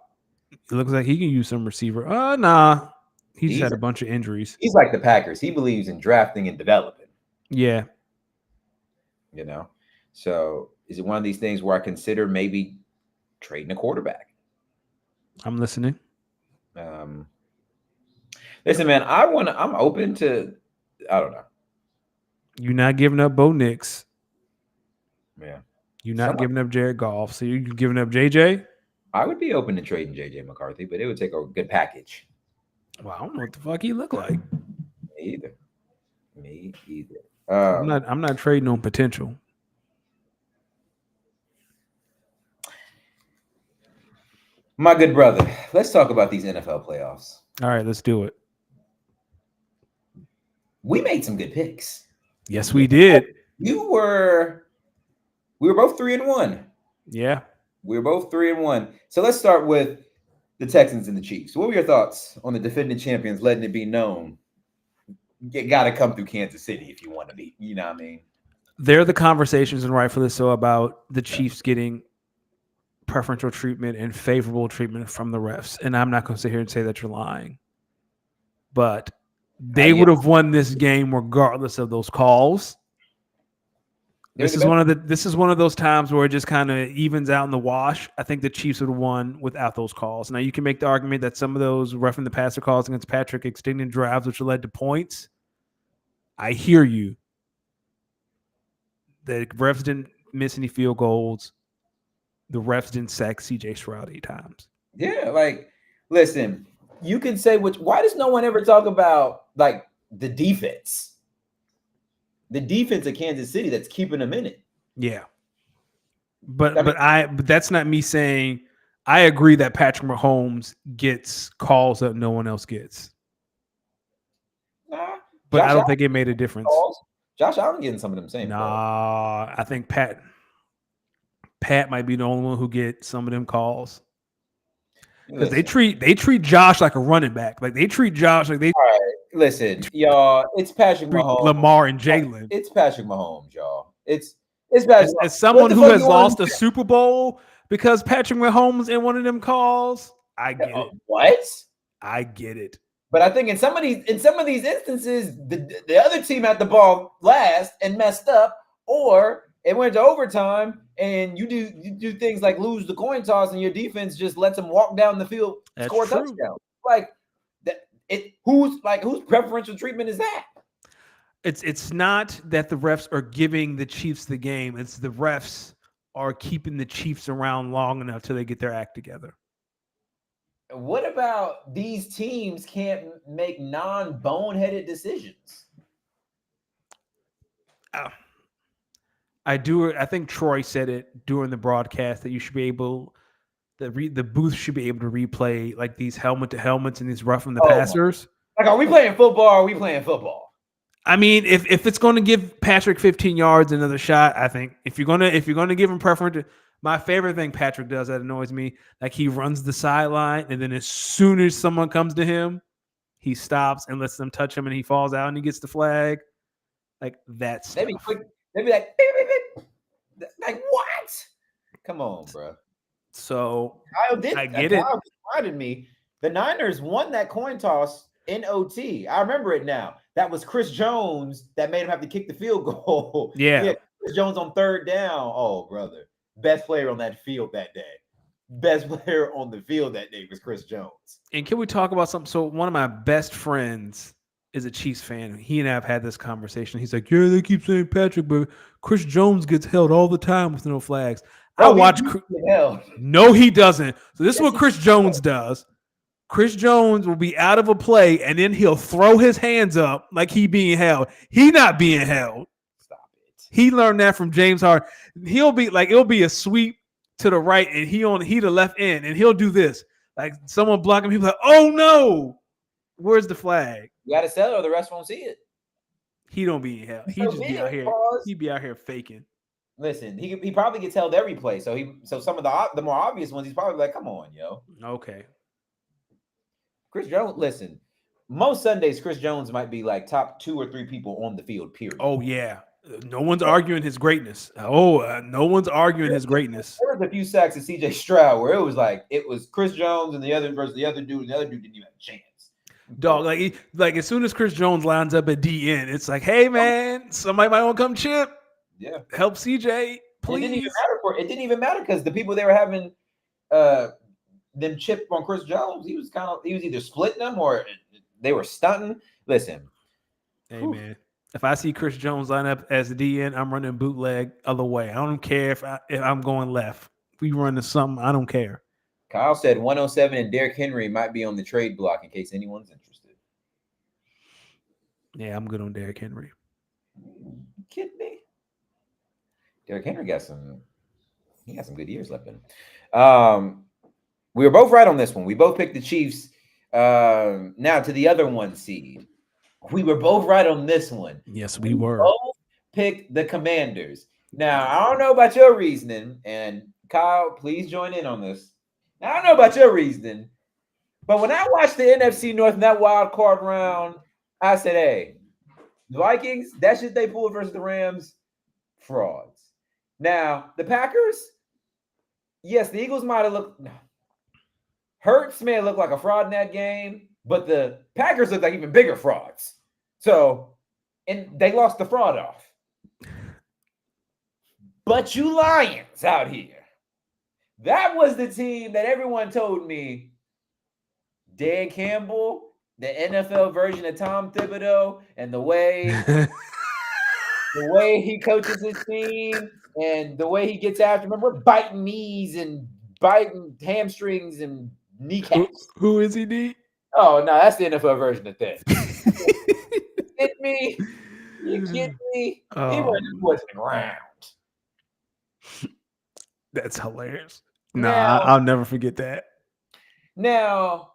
It looks like he can use some receiver. Nah. He's had a bunch of injuries. He's like the Packers. He believes in drafting and developing. Yeah. So is it one of these things where I consider maybe trading a quarterback? I'm listening. Listen, man, I'm open to, I don't know. You're not giving up Bo Nix. Yeah. You're not giving up Jared Goff. So you're giving up JJ? I would be open to trading JJ McCarthy, but it would take a good package. Well, I don't know what the fuck he look like. Me either. I'm not trading on potential. My good brother, let's talk about these NFL playoffs. All right, let's do it. We made some good picks. Yes, we did. We were both 3-1. Yeah. We were both 3-1. So let's start with the Texans and the Chiefs. What were your thoughts on the defending champions letting it be known? You got to come through Kansas City if you want to be. You know what I mean? There are the conversations, and rightfully so, about the Chiefs getting preferential treatment and favorable treatment from the refs. And I'm not going to sit here and say that you're lying. But they would have won this game regardless of those calls. This is one of those times where it just kind of evens out in the wash. I think the Chiefs would have won without those calls. Now you can make the argument that some of those roughing the passer calls against Patrick extending drives, which led to points. I hear you. The refs didn't miss any field goals. The refs didn't sack CJ Stroud 8 times. Yeah, like, listen, you can say why does no one ever talk about like the defense? The defense of Kansas City that's keeping them in it. Yeah. But that's not me saying I agree that Patrick Mahomes gets calls that no one else gets. But I don't think it made a difference. Josh Allen getting some of them same calls. I think Pat might be the only one who gets some of them calls. Because they treat Josh like a running back. Like they treat Josh like they. All right, listen, y'all. It's Patrick Mahomes, Lamar, and Jalen. It's Patrick Mahomes, y'all. It's Patrick. As someone who has lost a Super Bowl because Patrick Mahomes in one of them calls, I get it. What? I get it. But I think in some of these instances, the other team had the ball last and messed up, or it went to overtime, and you do things like lose the coin toss, and your defense just lets them walk down the field, score a touchdown. Like that, whose preferential treatment is that? It's not that the refs are giving the Chiefs the game; it's the refs are keeping the Chiefs around long enough till they get their act together. What about these teams can't make non-boneheaded decisions? I think Troy said it during the broadcast that you should be able, the booth should be able to replay like these helmet to helmets and these roughing the passers. Like, are we playing football? Or are we playing football? I mean, if it's going to give Patrick 15 yards, another shot, I think if you're gonna give him preference. My favorite thing Patrick does that annoys me, like he runs the sideline, and then as soon as someone comes to him, he stops and lets them touch him, and he falls out and he gets the flag. Like that's maybe like what? Come on, bro. So I get it. Kyle reminded me the Niners won that coin toss in OT. I remember it now. That was Chris Jones that made him have to kick the field goal. Yeah, Chris Jones on third down. Oh, brother. Best player on that field that day. Best player on the field that day was Chris Jones. And can we talk about something? So one of my best friends is a Chiefs fan. He and I have had this conversation. He's like, yeah, they keep saying Patrick, but Chris Jones gets held all the time with no flags. No, he doesn't. So this is what Chris Jones does. Chris Jones will be out of a play, and then he'll throw his hands up like he being held. He not being held. Stop it. He learned that from James Harden. He'll be like, it'll be a sweep to the right, and he the left end, and he'll do this. Like someone block him, he'll be like, oh no, where's the flag? You got to sell it or the rest won't see it. He don't be held. He So just be big, out here. pause. He be out here faking. Listen, he probably gets held every play. So some of the more obvious ones, he's probably like, come on, yo. Okay. Chris Jones, listen, most Sundays, Chris Jones might be like top 2 or 3 people on the field, period. Oh, yeah. No one's arguing his greatness. No one's arguing his greatness. There was a few sacks of CJ Stroud where it was Chris Jones and the other versus the other dude, and the other dude didn't even have a chance. Dog, like as soon as Chris Jones lines up at DN, it's like, hey man, somebody might want to come chip. Yeah. Help CJ, please. It didn't even matter because the people they were having them chip on Chris Jones, he was either splitting them or they were stunting. Listen. Hey man. If I see Chris Jones line up as a DN, I'm running bootleg other way. I don't care if I'm going left. If we run to something, I don't care. Kyle said 107 and Derrick Henry might be on the trade block in case anyone's interested. Yeah, I'm good on Derrick Henry. You kidding me? Derrick Henry got some good years left in him. We were both right on this one. We both picked the Chiefs. Now to the other 1 seed. We were both right on this one. Yes, we were. Both picked the Commanders. Now, I don't know about your reasoning, and Kyle, please join in on this. Now, I don't know about your reasoning, but when I watched the NFC North in that wild card round, I said, hey, the Vikings, that shit they pulled versus the Rams, frauds. Now, the Packers, yes, the Eagles might have looked – Hurts may have looked like a fraud in that game, but the Packers look like even bigger frauds. So, and they lost the fraud off. But you Lions out here. That was the team that everyone told me Dan Campbell, the NFL version of Tom Thibodeau, and the way he coaches his team and the way he gets after them. We're biting knees and biting hamstrings and kneecaps. Who is he, D? Oh, no, that's the NFL version of that. You kidding me? You kidding me? He wasn't around. That's hilarious. I'll never forget that. Now,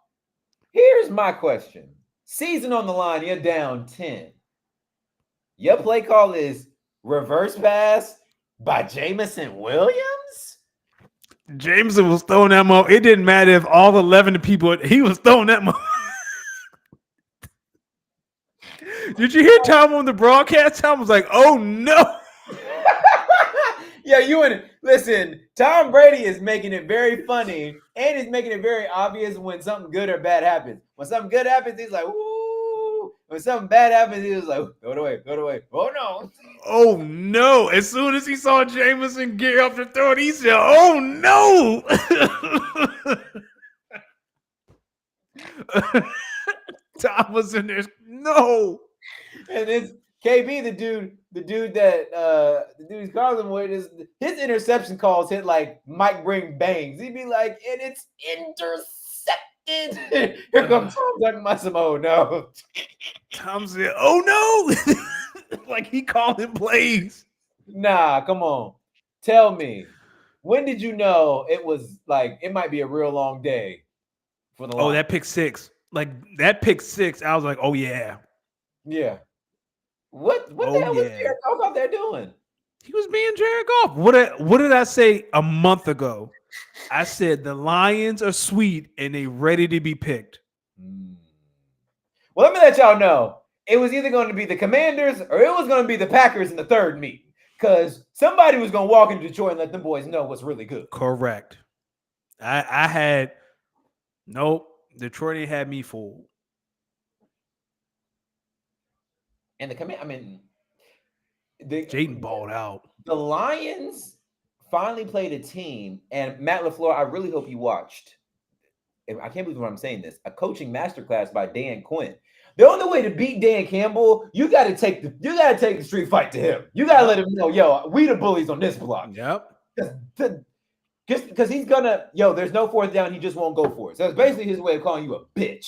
here's my question. Season on the line, you're down 10. Your play call is reverse pass by Jameson Williams? Jameson was throwing that mo. It didn't matter if all 11 people, he was throwing that mo. Did you hear Tom on the broadcast? Tom was like, oh no. Yeah, listen, Tom Brady is making it very funny and he's making it very obvious when something good or bad happens. When something good happens, he's like, ooh. When something bad happens, he was like, throw it away. Oh, no. Oh, no. As soon as he saw Jameson gear up to throw it, he said, oh, no. Tom was in there. No. And it's KB, the dude he's calling with his interception calls hit like Mike Bring bangs. He'd be like, and it's intercepted. Here comes Tom talking about some, oh no. Tom said, oh no. Like he calling plays. Nah, come on. Tell me, when did you know it was like it might be a real long day for the Lions? That pick six. Like that pick six, I was like, oh yeah. Yeah. What the hell was Jared Goff out there doing? He was being Jared Goff. What did I say a month ago? I said the Lions are sweet and they ready to be picked. Well, let me let y'all know. It was either going to be the Commanders or it was going to be the Packers in the third meeting. Because somebody was going to walk into Detroit and let them boys know what's really good. Correct. Detroit ain't had me fooled. And Jaden balled out. The Lions finally played a team, and Matt LaFleur, I really hope you watched. I can't believe I'm saying this. A coaching masterclass by Dan Quinn. The only way to beat Dan Campbell, you got to take the street fight to him. You got to let him know, yo, we the bullies on this block. Yep. Because he's gonna, there's no fourth down. He just won't go for it. So that's basically his way of calling you a bitch.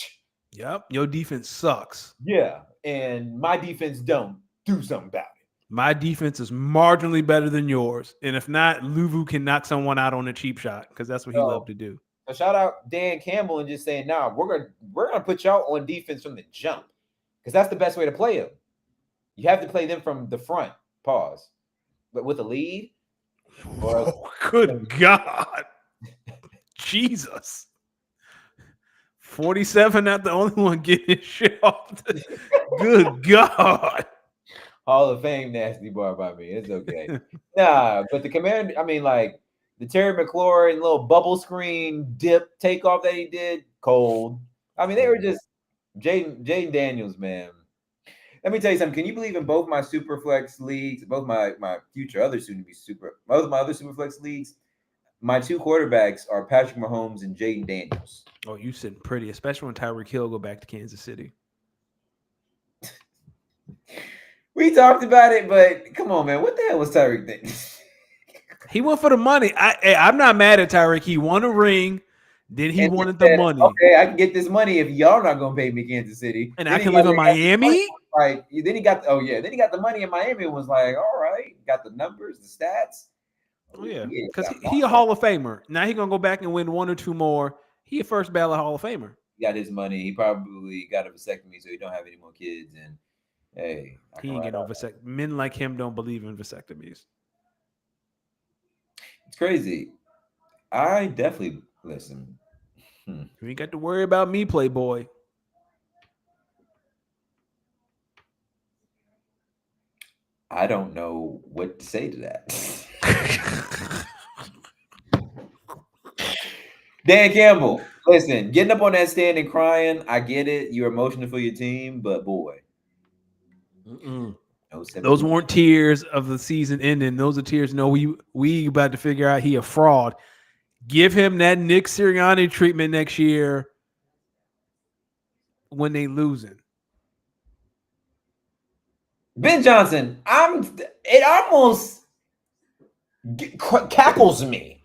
Yep. Your defense sucks. Yeah. And my defense don't do something about it. My defense is marginally better than yours. And if not, Luvu can knock someone out on a cheap shot because that's what he loved to do. So shout out Dan Campbell and just saying, nah, we're gonna put y'all on defense from the jump. Because that's the best way to play them. You have to play them from the front. Pause. But with a lead. Good God. Jesus. 47, not the only one getting his shit off. Good God. Hall of Fame nasty bar by me. It's okay. Nah, but the command, the Terry McLaurin little bubble screen dip takeoff that he did, cold. They were just Jaden Daniels, man. Let me tell you something. Can you believe in both my Superflex leagues, both my future other soon-to-be both of my other Superflex leagues, my two quarterbacks are Patrick Mahomes and Jaden Daniels. Oh, you sitting pretty, especially when Tyreek Hill go back to Kansas City. We talked about it, but come on, man. What the hell was Tyreek thinking? He went for the money. I'm not mad at Tyreek. He won a ring. Then he wanted the money. Okay, I can get this money if y'all not gonna pay me Kansas City. And then I can live in Miami. Then he got the money in Miami and was like, all right, got the numbers, the stats. Oh yeah, because he a Hall of Famer. Now he gonna go back and win one or two more. He a first ballot Hall of Famer. He got his money. He probably got a vasectomy, so he don't have any more kids. And hey, he ain't get no vasectomy. Men like him don't believe in vasectomies. It's crazy. I definitely listen. You ain't got to worry about me, Playboy. I don't know what to say to that. Dan Campbell, listen, getting up on that stand and crying, I get it. You're emotional for your team, but boy. No, those weren't tears of the season ending. Those are tears. No, we about to figure out he a fraud. Give him that Nick Sirianni treatment next year when they losing. Ben Johnson, it almost cackles me.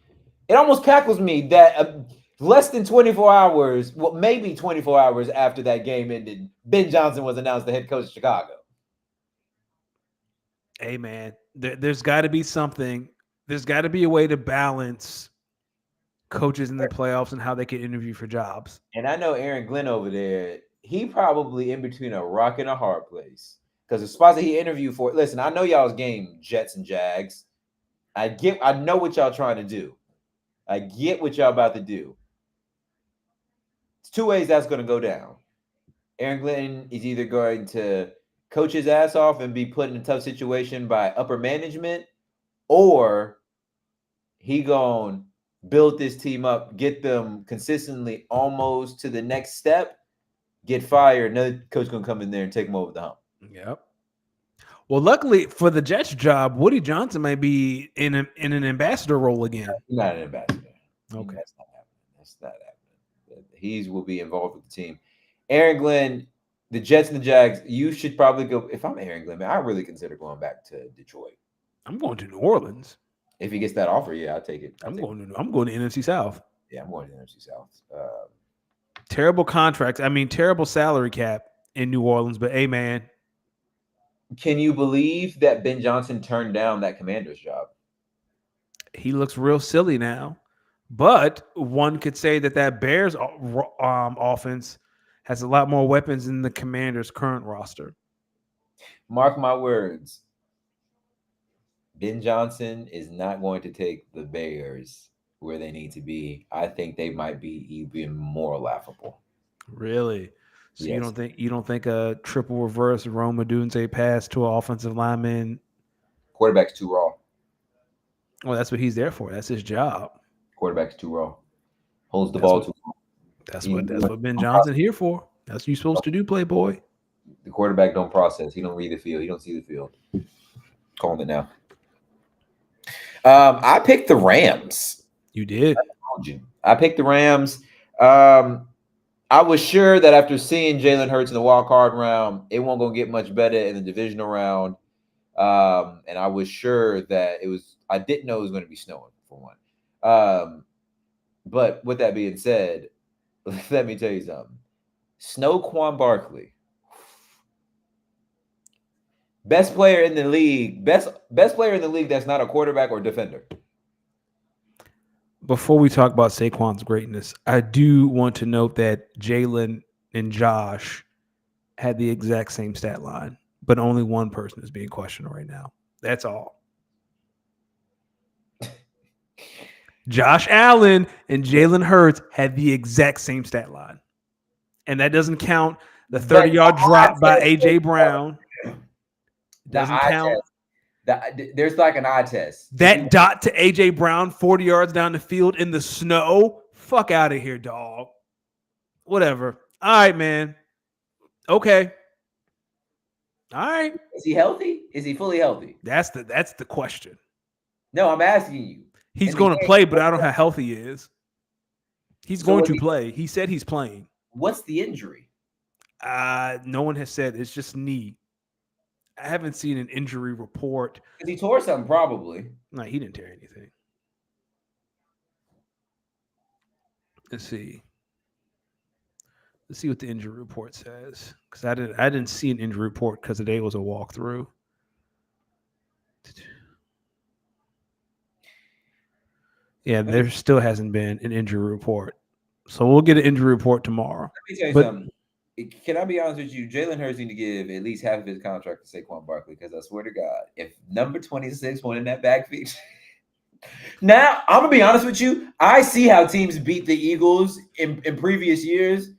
It almost cackles me that less than 24 hours, well, maybe 24 hours after that game ended, Ben Johnson was announced the head coach of Chicago. Hey, man, there's got to be something. There's got to be a way to balance coaches in the playoffs and how they can interview for jobs. And I know Aaron Glenn over there, he probably in between a rock and a hard place. Because the spots that he interviewed for, listen, I know y'all's game, Jets and Jags. I know what y'all trying to do. I get what y'all about to do. It's two ways that's going to go down. Aaron Glenn is either going to coach his ass off and be put in a tough situation by upper management, or he going to build this team up, get them consistently almost to the next step, get fired, another coach going to come in there and take them over the hump. Yep. Well, luckily for the Jets job, Woody Johnson might be in an ambassador role again. He's not an ambassador. Okay. That's not happening. He will be involved with the team. Aaron Glenn, the Jets and the Jags, you should probably go. If I'm Aaron Glenn, man, I really consider going back to Detroit. I'm going to New Orleans. If he gets that offer, yeah, I'll take it. I'm going to NFC South. Yeah, I'm going to NFC South. Terrible contracts. Terrible salary cap in New Orleans. But hey, man. Can you believe that Ben Johnson turned down that Commander's job? He looks real silly now. But one could say that Bears offense has a lot more weapons than the Commanders' current roster. Mark my words. Ben Johnson is not going to take the Bears where they need to be. I think they might be even more laughable. Really? So yes. you don't think a triple reverse Rome Odunze pass to an offensive lineman? Quarterback's too raw. Well, that's what he's there for. That's his job. Quarterback's too raw. Holds the ball too raw. That's what Ben Johnson here for. That's what you're supposed to do, Playboy. The quarterback don't process. He don't read the field. He don't see the field. Calling it now. I picked the Rams. You did. I picked the Rams. I was sure that after seeing Jalen Hurts in the wild card round, it won't go get much better in the divisional round. And I was sure that I didn't know it was going to be snowing for one. But with that being said, let me tell you something. Snoquan Barkley, best player in the league, best player in the league that's not a quarterback or defender. Before we talk about Saquon's greatness, I do want to note that Jalen and Josh had the exact same stat line, but only one person is being questioned right now. That's all. Josh Allen and Jalen Hurts had the exact same stat line. And that doesn't count the 30-yard drop by A.J. Brown. Doesn't count. There's like an eye test. That dot to A.J. Brown 40 yards down the field in the snow. Fuck out of here, dog. Whatever. All right, man. Okay. All right. Is he healthy? Is he fully healthy? That's the question. No, I'm asking you. He's going to play, but I don't know how healthy he is. He's going to play. He said he's playing. What's the injury? No one has said. It's just knee. I haven't seen an injury report. Because he tore something, probably. No, he didn't tear anything. Let's see. Let's see what the injury report says. Because I didn't see an injury report because today was a walkthrough. Yeah, there still hasn't been an injury report. So we'll get an injury report tomorrow. Let me tell you something. Can I be honest with you? Jalen Hurts need to give at least half of his contract to Saquon Barkley, because I swear to God, if number 26 went in that backfield. Now, I'm going to be honest with you. I see how teams beat the Eagles in previous years,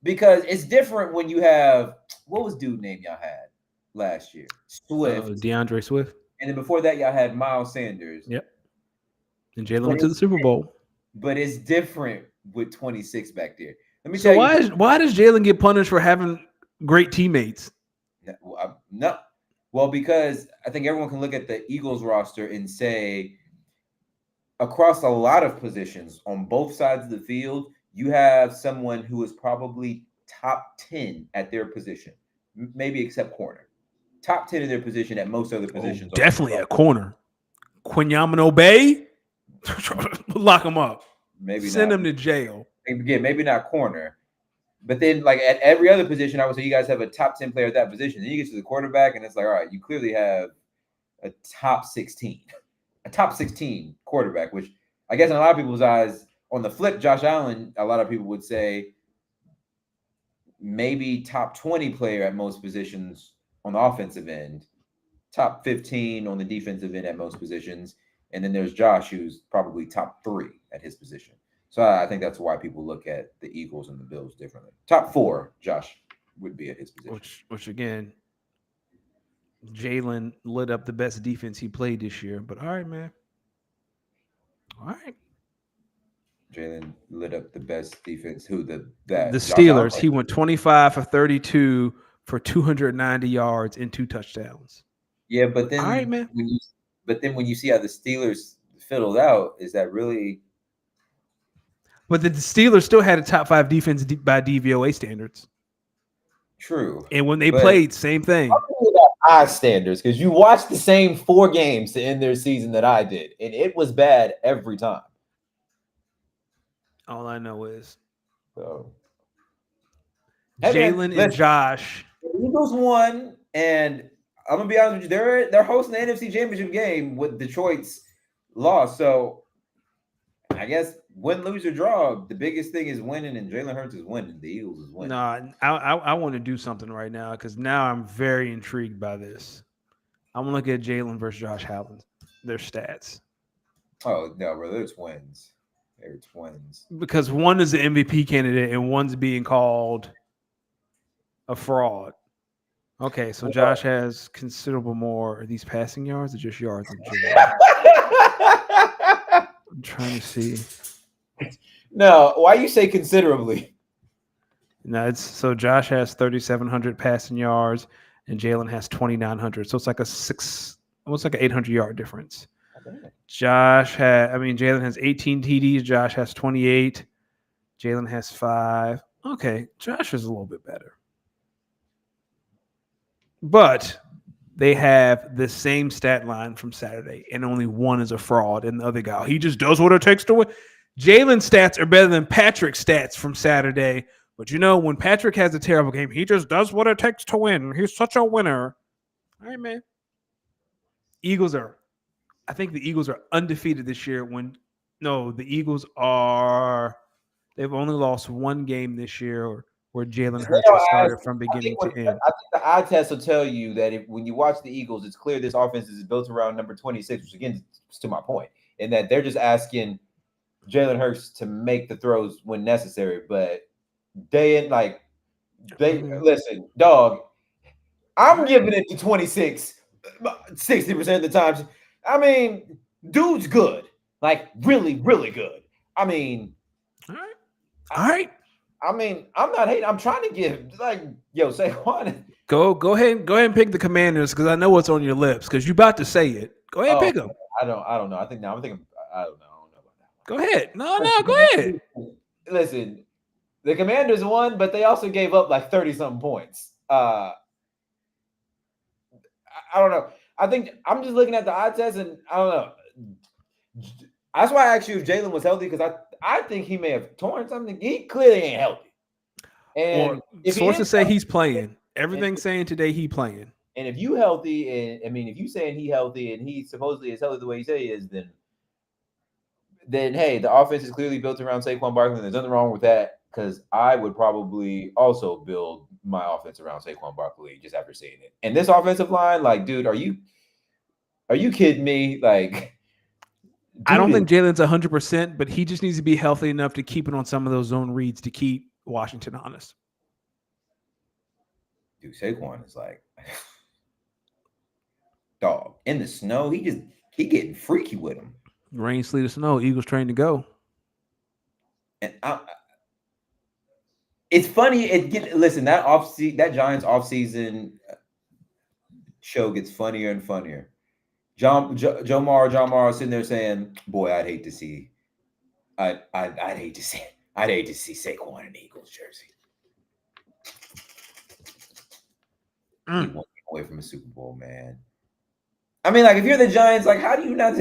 because it's different when you have, what was dude name y'all had last year? Swift. DeAndre Swift. And then before that, y'all had Miles Sanders. Yep. And Jalen went to the Super Bowl. But it's different with 26 back there. Let me so tell you. Why does Jalen get punished for having great teammates? No. Well, because I think everyone can look at the Eagles roster and say, across a lot of positions on both sides of the field, you have someone who is probably top 10 at their position, maybe except corner. Top 10 in their position at most other positions. Definitely at corner. Quinyamin Bay, lock him up. Maybe send him to jail. Again, maybe not corner. But then, like, at every other position, I would say you guys have a top 10 player at that position. Then you get to the quarterback, and it's like, all right, you clearly have a top 16 quarterback, which I guess in a lot of people's eyes, on the flip, Josh Allen, a lot of people would say maybe top 20 player at most positions on the offensive end, top 15 on the defensive end at most positions. And then there's Josh, who's probably top 3 at his position. So I think that's why people look at the Eagles and the Bills differently. Top 4, Josh would be at his position. Which again, Jalen lit up the best defense he played this year. But all right, man. All right. Jalen lit up the best defense. Who? The Steelers. He went 25 for 32 for 290 yards and 2 touchdowns. Yeah, but then, all right, man. When you see how the Steelers fiddled out, is that really? But the Steelers still had a top 5 defense by DVOA standards. True. And when they played, same thing. Eye standards, because you watched the same 4 games to end their season that I did, and it was bad every time. All I know is Jalen and Josh. The Eagles won, and I'm gonna be honest with you, they're hosting the NFC Championship game with Detroit's loss. So I guess win, lose, or draw, the biggest thing is winning, and Jalen Hurts is winning. The Eagles is winning. No, I want to do something right now, because now I'm very intrigued by this. I'm gonna look at Jalen versus Josh Allen, their stats. Oh no, bro, they're twins. They're twins. Because one is the MVP candidate and one's being called a fraud. Okay, so Josh has considerable more. Are these passing yards or just yards in general? I'm trying to see. No, why you say considerably? No, it's so Josh has 3,700 passing yards and Jalen has 2,900. So it's like almost like an 800-yard difference. Jalen has 18 TDs. Josh has 28. Jalen has 5. Okay, Josh is a little bit better. But they have the same stat line from Saturday, and only one is a fraud, and the other guy, he just does what it takes to win. Jalen's stats are better than Patrick's stats from Saturday, but when Patrick has a terrible game, he just does what it takes to win. He's such a winner. All right, man. I think the Eagles are undefeated this year. The Eagles are. They've only lost one game this year where Jalen Hurts has started from beginning to end. I think the eye test will tell you that when you watch the Eagles, it's clear this offense is built around number 26, which again is to my point, in that they're just asking Jalen Hurts to make the throws when necessary. But listen, dog, I'm giving it to 26 60% of the times. I mean, dude's good, like really, really good. I mean, all right. I mean, I'm not hating. I'm trying to give Saquon. Go ahead and pick the Commanders because I know what's on your lips because you're about to say it. Go ahead and pick them. I don't know. I'm thinking. I don't know about that. Go ahead. No, go ahead. Listen, the Commanders won, but they also gave up like 30-something points. I don't know. I think I'm just looking at the eye test, and I don't know. That's why I asked you if Jalen was healthy because I think he may have torn something. He clearly ain't healthy. And sources say he's playing. Everything's saying today he playing. And if you healthy, and I mean, if you saying he healthy and he supposedly is healthy the way you say he is, then hey, the offense is clearly built around Saquon Barkley. There's nothing wrong with that because I would probably also build my offense around Saquon Barkley just after seeing it. And this offensive line, like, dude, are you kidding me? Like, I don't think Jalen's 100%, but he just needs to be healthy enough to keep it on some of those zone reads to keep Washington honest. Dude, Saquon is like, dog, in the snow, he getting freaky with him. Rain, sleet, or snow, Eagles trained to go. And it's funny. Listen, that Giants offseason show gets funnier and funnier. John Morrow sitting there saying, "Boy, I'd hate to see Saquon in the Eagles jersey. He won't get away from a Super Bowl, man. I mean, like, if you're the Giants, like, how do you not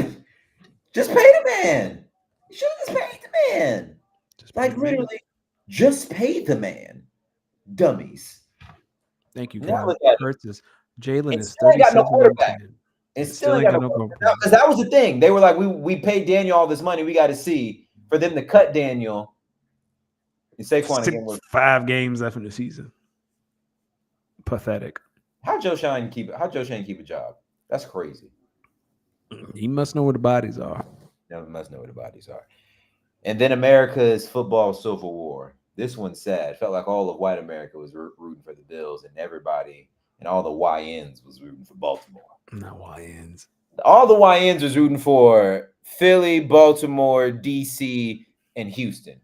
just pay the man? You should have just paid the man. Like, literally, just pay the man, dummies." Thank you, Kyle. Jalen is 37 10. It still ain't got no quarterback. Because that was the thing. They were like, we paid Daniel all this money. We got to see for them to cut Daniel. And Saquon again was 5 games left in the season. Pathetic. How Joe Shane keep a job? That's crazy. He must know where the bodies are. Yeah, he must know where the bodies are. And then America's football civil war. This one's sad. Felt like all of white America was rooting for the Bills, and everybody and all the YNs was rooting for Baltimore. Not YNs. All the YNs was rooting for Philly, Baltimore, DC, and Houston.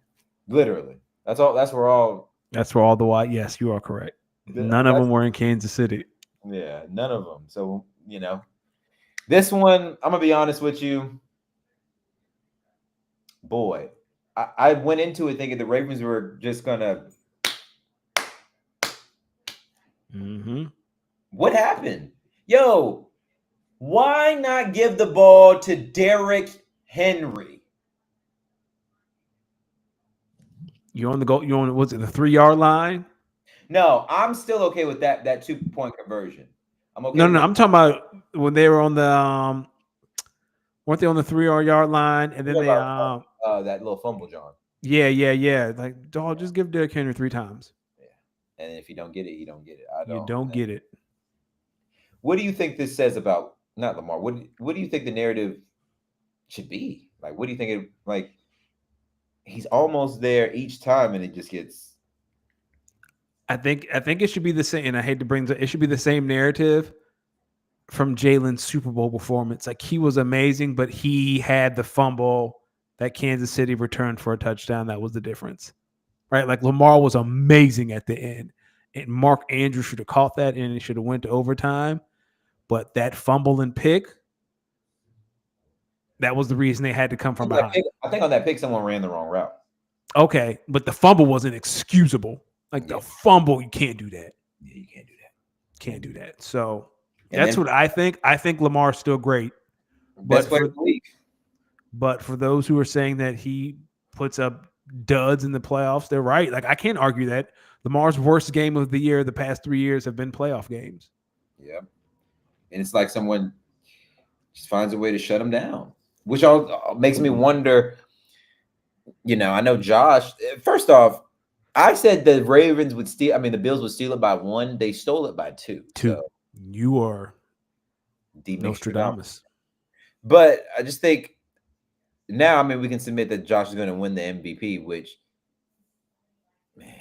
Literally. That's all. That's where all the Y. Yes, you are correct. None of them were in Kansas City. Yeah, none of them. So, this one, I'm going to be honest with you. Boy, I went into it thinking the Ravens were just going to. What happened? Yo, why not give the ball to Derrick Henry? You're on the goal. You're on, what's it, the 3-yard line? No, I'm still okay with that 2-point conversion. I'm okay. No. I'm talking about when they were on the weren't they on the 3-yard line and then they that little fumble, John. Yeah. Like, dog, just give Derrick Henry 3 times. Yeah, and if you don't get it, you don't get it. You don't get it. What do you think this says about not Lamar? What do you think the narrative should be? Like, what do you think it like? He's almost there each time, and it just gets. I think it should be the same, and I hate to bring it should be the same narrative from Jalen's Super Bowl performance. Like, he was amazing, but he had the fumble that Kansas City returned for a touchdown. That was the difference, right? Like, Lamar was amazing at the end, and Mark Andrews should have caught that, and it should have went to overtime. But that fumble and pick, that was the reason they had to come from behind. I think on that pick, someone ran the wrong route. Okay, but the fumble wasn't excusable. Like, the fumble, you can't do that. Yeah, you can't do that. Can't do that. So, And That's then what I think. I think Lamar's still great, best but player of the league. for those who are saying that he puts up duds in the playoffs, they're right. Like I can't argue that. Lamar's worst game of the year the past 3 years have been playoff games. Yeah. And it's like someone just finds a way to shut him down, which all makes me wonder. I know Josh. First off, I said the Ravens would steal. I mean, the Bills would steal it by 1. They stole it by 2. 2. So You are Nostradamus. Nostradamus. But I just think now, I mean, we can submit that Josh is going to win the MVP, which, man,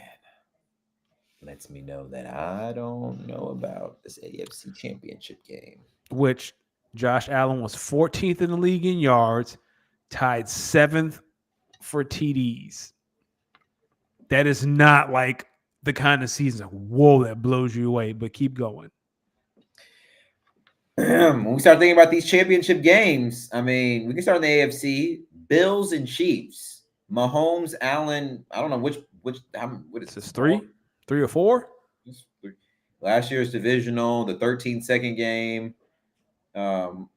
lets me know that I don't know about this AFC Championship game. Which Josh Allen was 14th in the league in yards, tied 7th for TDs. That is not like the kind of season, whoa, that blows you away, but keep going. When we start thinking about these championship games, I mean, we can start in the AFC. Bills and Chiefs. Mahomes, Allen. I don't know what is This is this? 3 or 4. Last year's divisional, the 13-second game, And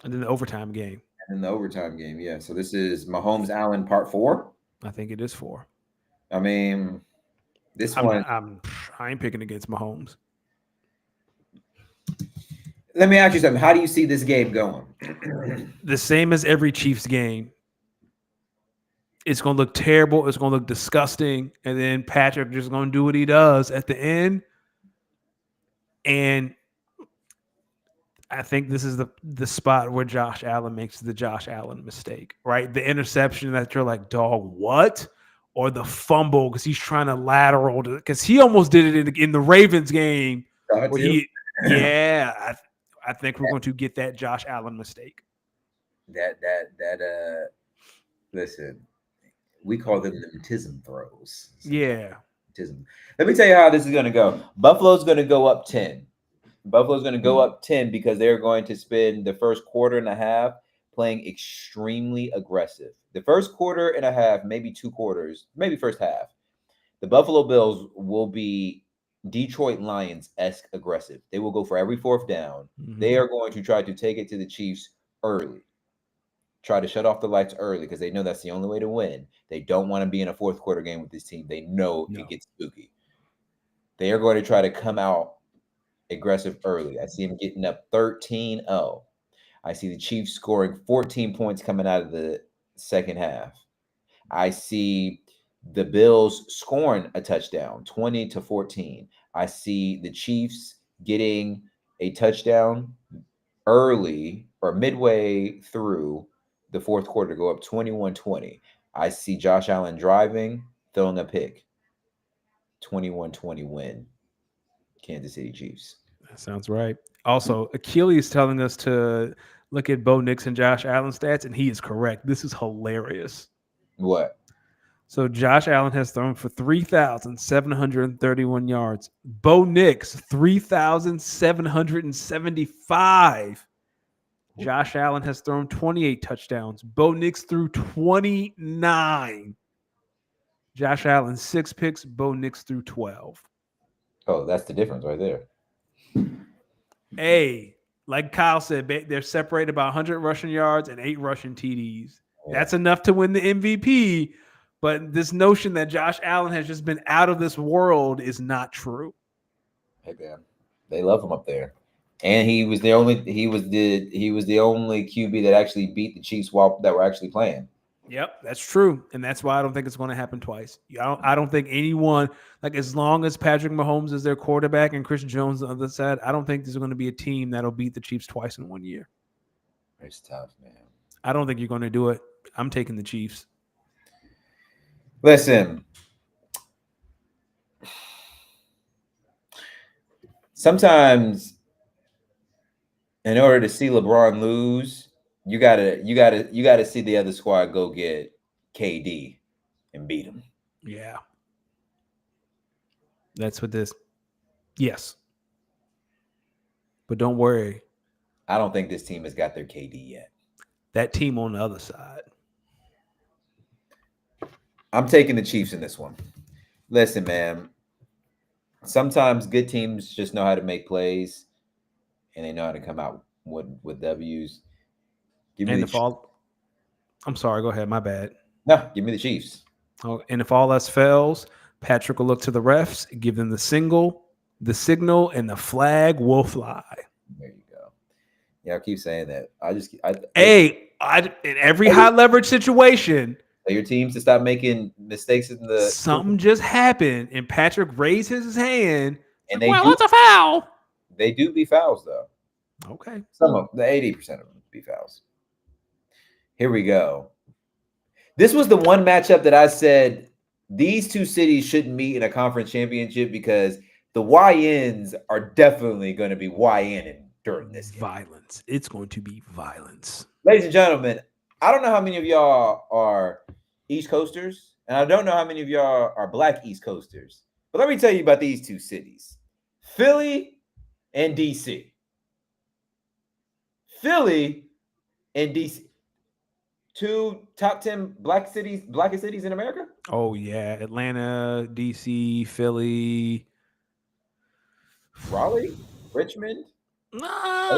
then the overtime game. and the overtime game. Yeah. So this is Mahomes, Allen, part 4. I think it is 4. I mean, this one. I ain't picking against Mahomes. Let me ask you something. How do you see this game going? The same as every Chiefs game. It's going to look terrible. It's going to look disgusting. And then Patrick just going to do what he does at the end. And I think this is the spot where Josh Allen makes the Josh Allen mistake, right? The interception that you're like, dog, what? Or the fumble because he's trying to lateral. Because he almost did it in the Ravens game. Where I think we're going to get that Josh Allen mistake. Listen, we call them the tism throws. Yeah. Tism. Let me tell you how this is going to go. Buffalo's going to go up 10. Buffalo's going to go up 10 because they're going to spend the first quarter and a half playing extremely aggressive. The first quarter and a half, maybe 2 quarters, maybe first half. The Buffalo Bills will be Detroit Lions-esque aggressive. They will go for every 4th down. Mm-hmm. They are going to try to take it to the Chiefs early. Try to shut off the lights early because they know that's the only way to win. They don't want to be in a 4th quarter game with this team. They know it gets spooky. They are going to try to come out aggressive early. I see them getting up 13-0. I see the Chiefs scoring 14 points coming out of the second half. I see the Bills scoring a touchdown, 20-14. I see the Chiefs getting a touchdown early or midway through the 4th quarter to go up 21-20. I see Josh Allen driving, throwing a pick. 21-20 win. Kansas City Chiefs. That sounds right. Also, Achilles telling us to look at Bo Nix and Josh Allen stats, and he is correct. This is hilarious. What? So Josh Allen has thrown for 3,731 yards. Bo Nix, 3,775. Josh Allen has thrown 28 touchdowns. Bo Nix threw 29. Josh Allen, 6 picks. Bo Nix threw 12. Oh, that's the difference right there. Hey, like Kyle said, they're separated by 100 rushing yards and 8 rushing TDs. Yeah. That's enough to win the MVP. But this notion that Josh Allen has just been out of this world is not true. Hey man, they love him up there, and he was the only QB that actually beat the Chiefs while that were actually playing. Yep, that's true, and that's why I don't think it's going to happen twice. I don't think anyone, like as long as Patrick Mahomes is their quarterback and Chris Jones on the other side, I don't think there's going to be a team that'll beat the Chiefs twice in 1 year. It's tough, man. I don't think you're going to do it. I'm taking the Chiefs. Listen, sometimes in order to see LeBron lose, you gotta see the other squad go get KD and beat him. Yeah, that's what this. Yes, but don't worry. I don't think this team has got their KD yet. That team on the other side. I'm taking the Chiefs in this one. Listen, man. Sometimes good teams just know how to make plays. and they know how to come out with W's. Give me And the if all, I'm sorry, go ahead. My bad. no. Give me the Chiefs. Oh, and if all else fails, Patrick will look to the refs, give them the signal, and the flag will fly. There you go. Yeah, I keep saying that. Listen, Hey, in every high leverage situation, tell your teams to stop making mistakes in the something just happened, and Patrick raised his hand. and Like, well, that's a foul. they do be fouls though. Okay. Some of the 80% of them be fouls. Here we go. This was the one matchup that I said these two cities shouldn't meet in a conference championship because the YNs are definitely going to be YNing during this game. Violence. It's going to be violence. Ladies and gentlemen, I don't know how many of y'all are East Coasters, and I don't know how many of y'all are Black East Coasters. But let me tell you about these two cities, Philly and DC. Philly and DC. Two top 10 blackest cities in America. Oh yeah, Atlanta, DC, Philly, Raleigh, Richmond.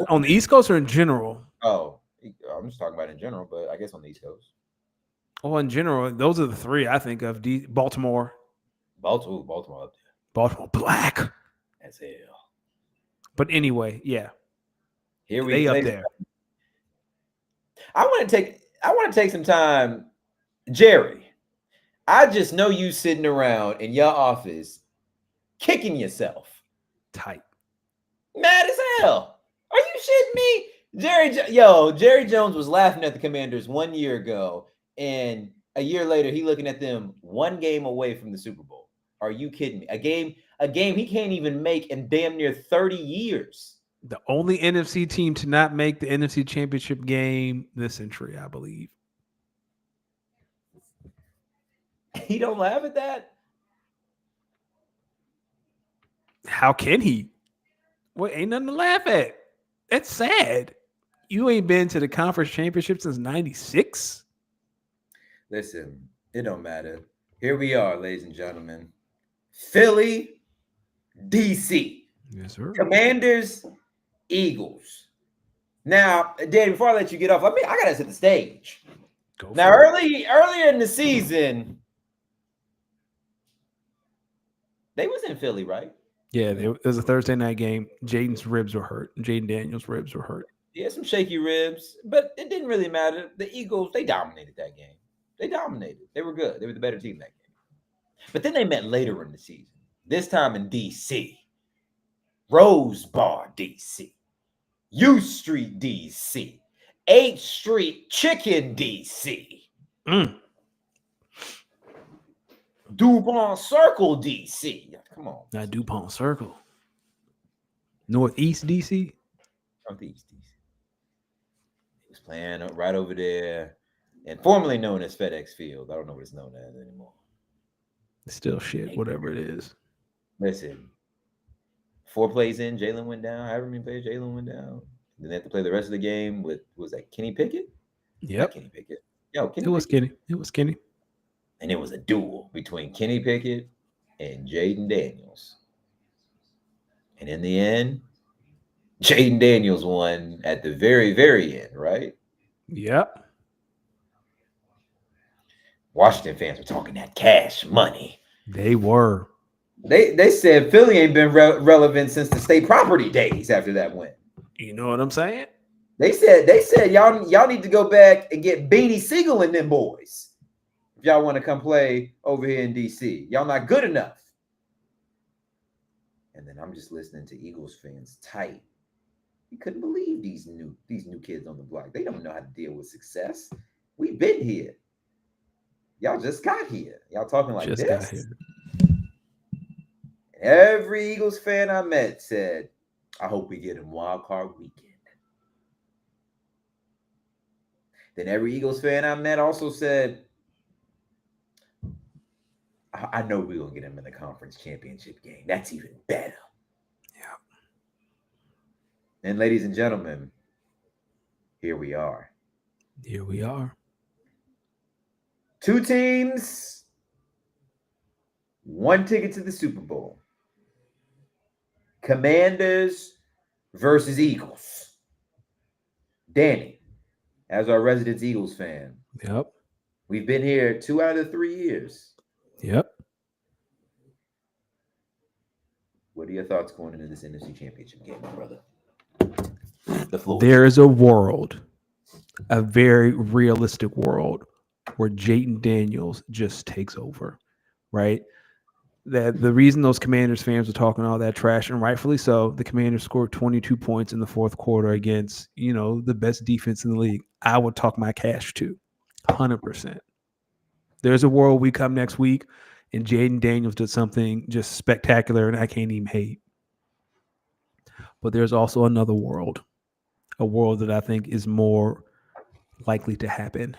on the East Coast or in general? Oh, I'm just talking about in general, but I guess on the East Coast. Well, in general, those are the three I think of. Baltimore. Baltimore. Baltimore black as hell. But anyway, yeah. Here they up there. I want to take some time, Jerry. I just know you sitting around in your office kicking yourself. Tight. Mad as hell. Are you shitting me? Jerry Jones was laughing at the Commanders 1 year ago, and a year later, he looking at them one game away from the Super Bowl. Are you kidding me? A game he can't even make in damn near 30 years. The only NFC team to not make the NFC Championship game this century, I believe. He don't laugh at that? How can he? Well, ain't nothing to laugh at. That's sad. You ain't been to the conference championship since '96. Listen, it don't matter. Here we are, ladies and gentlemen. Philly, DC. Yes, sir. Commanders, Eagles. Now, Dave, before I let you get off, I gotta set the stage. Earlier in the season, they was in Philly, right? Yeah, it was a Thursday night game. Jaden Daniels' ribs were hurt. He had some shaky ribs, but it didn't really matter. The Eagles, they dominated that game. They dominated. They were good. They were the better team that game. But then they met later in the season, this time in D.C. Rose Bar, D.C. U Street, D.C. 8th Street Chicken, D.C. DuPont Circle, D.C. Come on. Not DuPont Circle. Northeast D.C.? Northeast D.C. He was playing right over there and formerly known as FedEx Field. I don't know what it's known as anymore. It's still shit, whatever it is. Listen, 4 plays in, Jalen went down. However many plays Jalen went down. Then they had to play the rest of the game with, was that Kenny Pickett? Yep. Kenny Pickett. Kenny It was Pickett. Kenny. It was Kenny. And it was a duel between Kenny Pickett and Jaden Daniels. And in the end, Jaden Daniels won at the very, very end, right? Yep. Washington fans were talking that cash money. They were. They said Philly ain't been relevant since the state property days after that win. You know what I'm saying? They said y'all need to go back and get Beanie Siegel and them boys if y'all want to come play over here in DC. Y'all not good enough. And then I'm just listening to Eagles fans tight. You couldn't believe these new kids on the block. They don't know how to deal with success. We've been here. Y'all just got here. Y'all talking like just this. Got here. Every Eagles fan I met said, I hope we get him wild card weekend. Then every Eagles fan I met also said, I know we're going to get him in the conference championship game. That's even better. Yeah. And ladies and gentlemen, here we are. Here we are. 2 teams, 1 ticket to the Super Bowl. Commanders versus Eagles. Danny, as our resident Eagles fan, Yep. we've been here 2 out of 3 years. Yep. What are your thoughts going into this NFC Championship game, my brother? The floor. There is a world, a very realistic world, where Jayden Daniels just takes over, right? That the reason those Commanders fans were talking all that trash, and rightfully so, the Commanders scored 22 points in the fourth quarter against, the best defense in the league. I would talk my cash to 100%. There's a world we come next week and Jayden Daniels did something just spectacular and I can't even hate. But there's also another world, a world that I think is more likely to happen.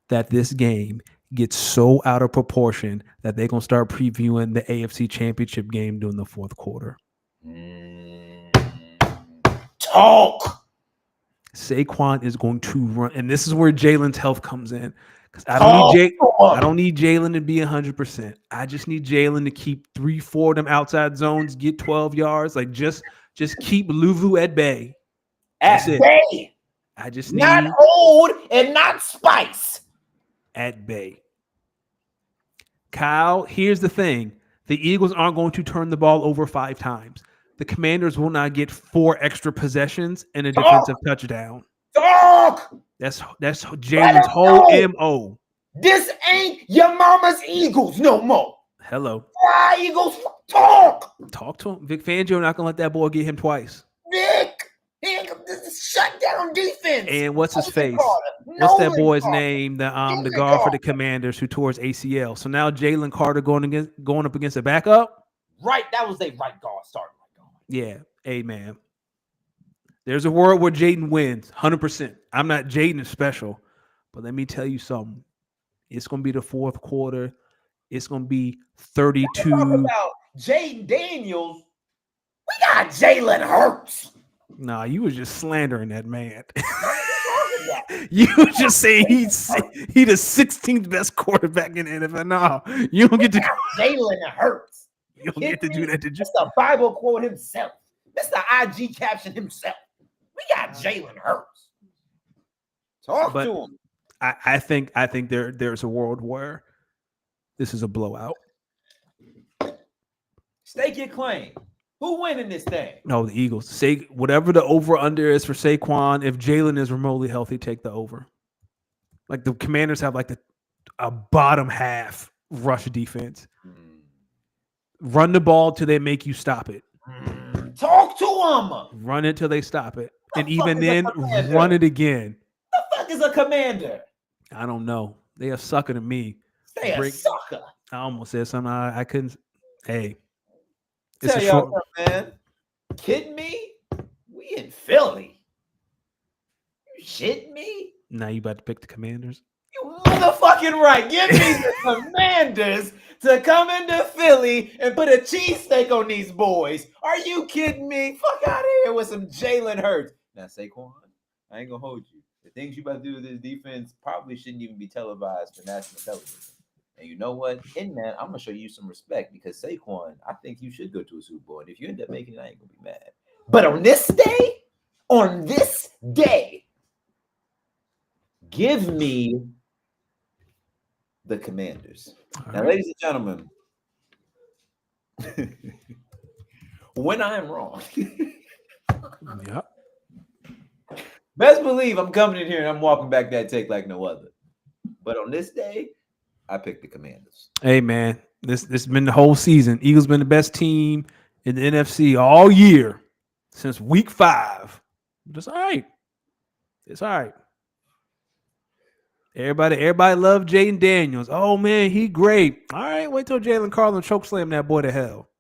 That this game gets so out of proportion that they're going to start previewing the AFC Championship game during the fourth quarter. Talk. Saquon is going to run, and this is where Jalen's health comes in. Because I don't need Jalen to be 100%. I just need Jalen to keep 3-4 of them outside zones, get 12 yards. Like just keep Luvu at bay. At bay. I just not need old and not spice. At bay. Kyle, here's the thing. The Eagles aren't going to turn the ball over 5 times. The Commanders will not get 4 extra possessions and a defensive touchdown. Talk. That's Jalen's whole MO. This ain't your mama's Eagles no more. Hello. Why Eagles? Talk. Talk to him. Vic Fangio not gonna let that boy get him twice. Vic, shut down defense. And what's his face? What's that boy's name? The guard for the Commanders who tore his ACL. So now Jalen Carter going up against a backup. Right, that was a right guard starting right guard. Yeah, amen. There's a world where Jayden wins, 100%. I'm not Jayden special, but let me tell you something. It's going to be the fourth quarter. It's going to be 32. Talk about Jayden Daniels. We got Jalen Hurts. Nah, you was just slandering that man. You were just saying he's the 16th best quarterback in the NFL. No, you don't get to Jalen Hurts. You don't get to do that. Did you? That's the Bible quote himself. That's the IG caption himself. We got Jalen Hurts. Talk to him. I think there's a world where this is a blowout. Stake your claim. Who winning this thing? No, the Eagles. Say whatever the over-under is for Saquon. If Jalen is remotely healthy, take the over. Like the Commanders have like a bottom half rush defense. Run the ball till they make you stop it. Talk to them. Run it till they stop it. And even then, run it again. The fuck is a commander? I don't know. They a sucker to me. They a sucker. I almost said something I couldn't. Hey. Tell y'all something, man. Kidding me? We in Philly. You shitting me? Now you about to pick the Commanders? You motherfucking right. Give me the Commanders to come into Philly and put a cheesesteak on these boys. Are you kidding me? Fuck out of here with some Jalen Hurts. Now, Saquon, I ain't gonna hold you. The things you about to do with this defense probably shouldn't even be televised for national television. And you know what? In that, I'm gonna show you some respect because Saquon, I think you should go to a Super Bowl. And if you end up making it, I ain't gonna be mad. But on this day, give me the Commanders. All now, right. Ladies and gentlemen, when I am wrong, yep. Best believe I'm coming in here and I'm walking back that take like no other. But on this day, I picked the Commanders. Hey man, this has been the whole season. Eagles been the best team in the NFC all year since week 5. It's all right. It's all right. Everybody loved Jayden Daniels. Oh man, he great. All right, wait till Jalen Carlin chokeslam that boy to hell.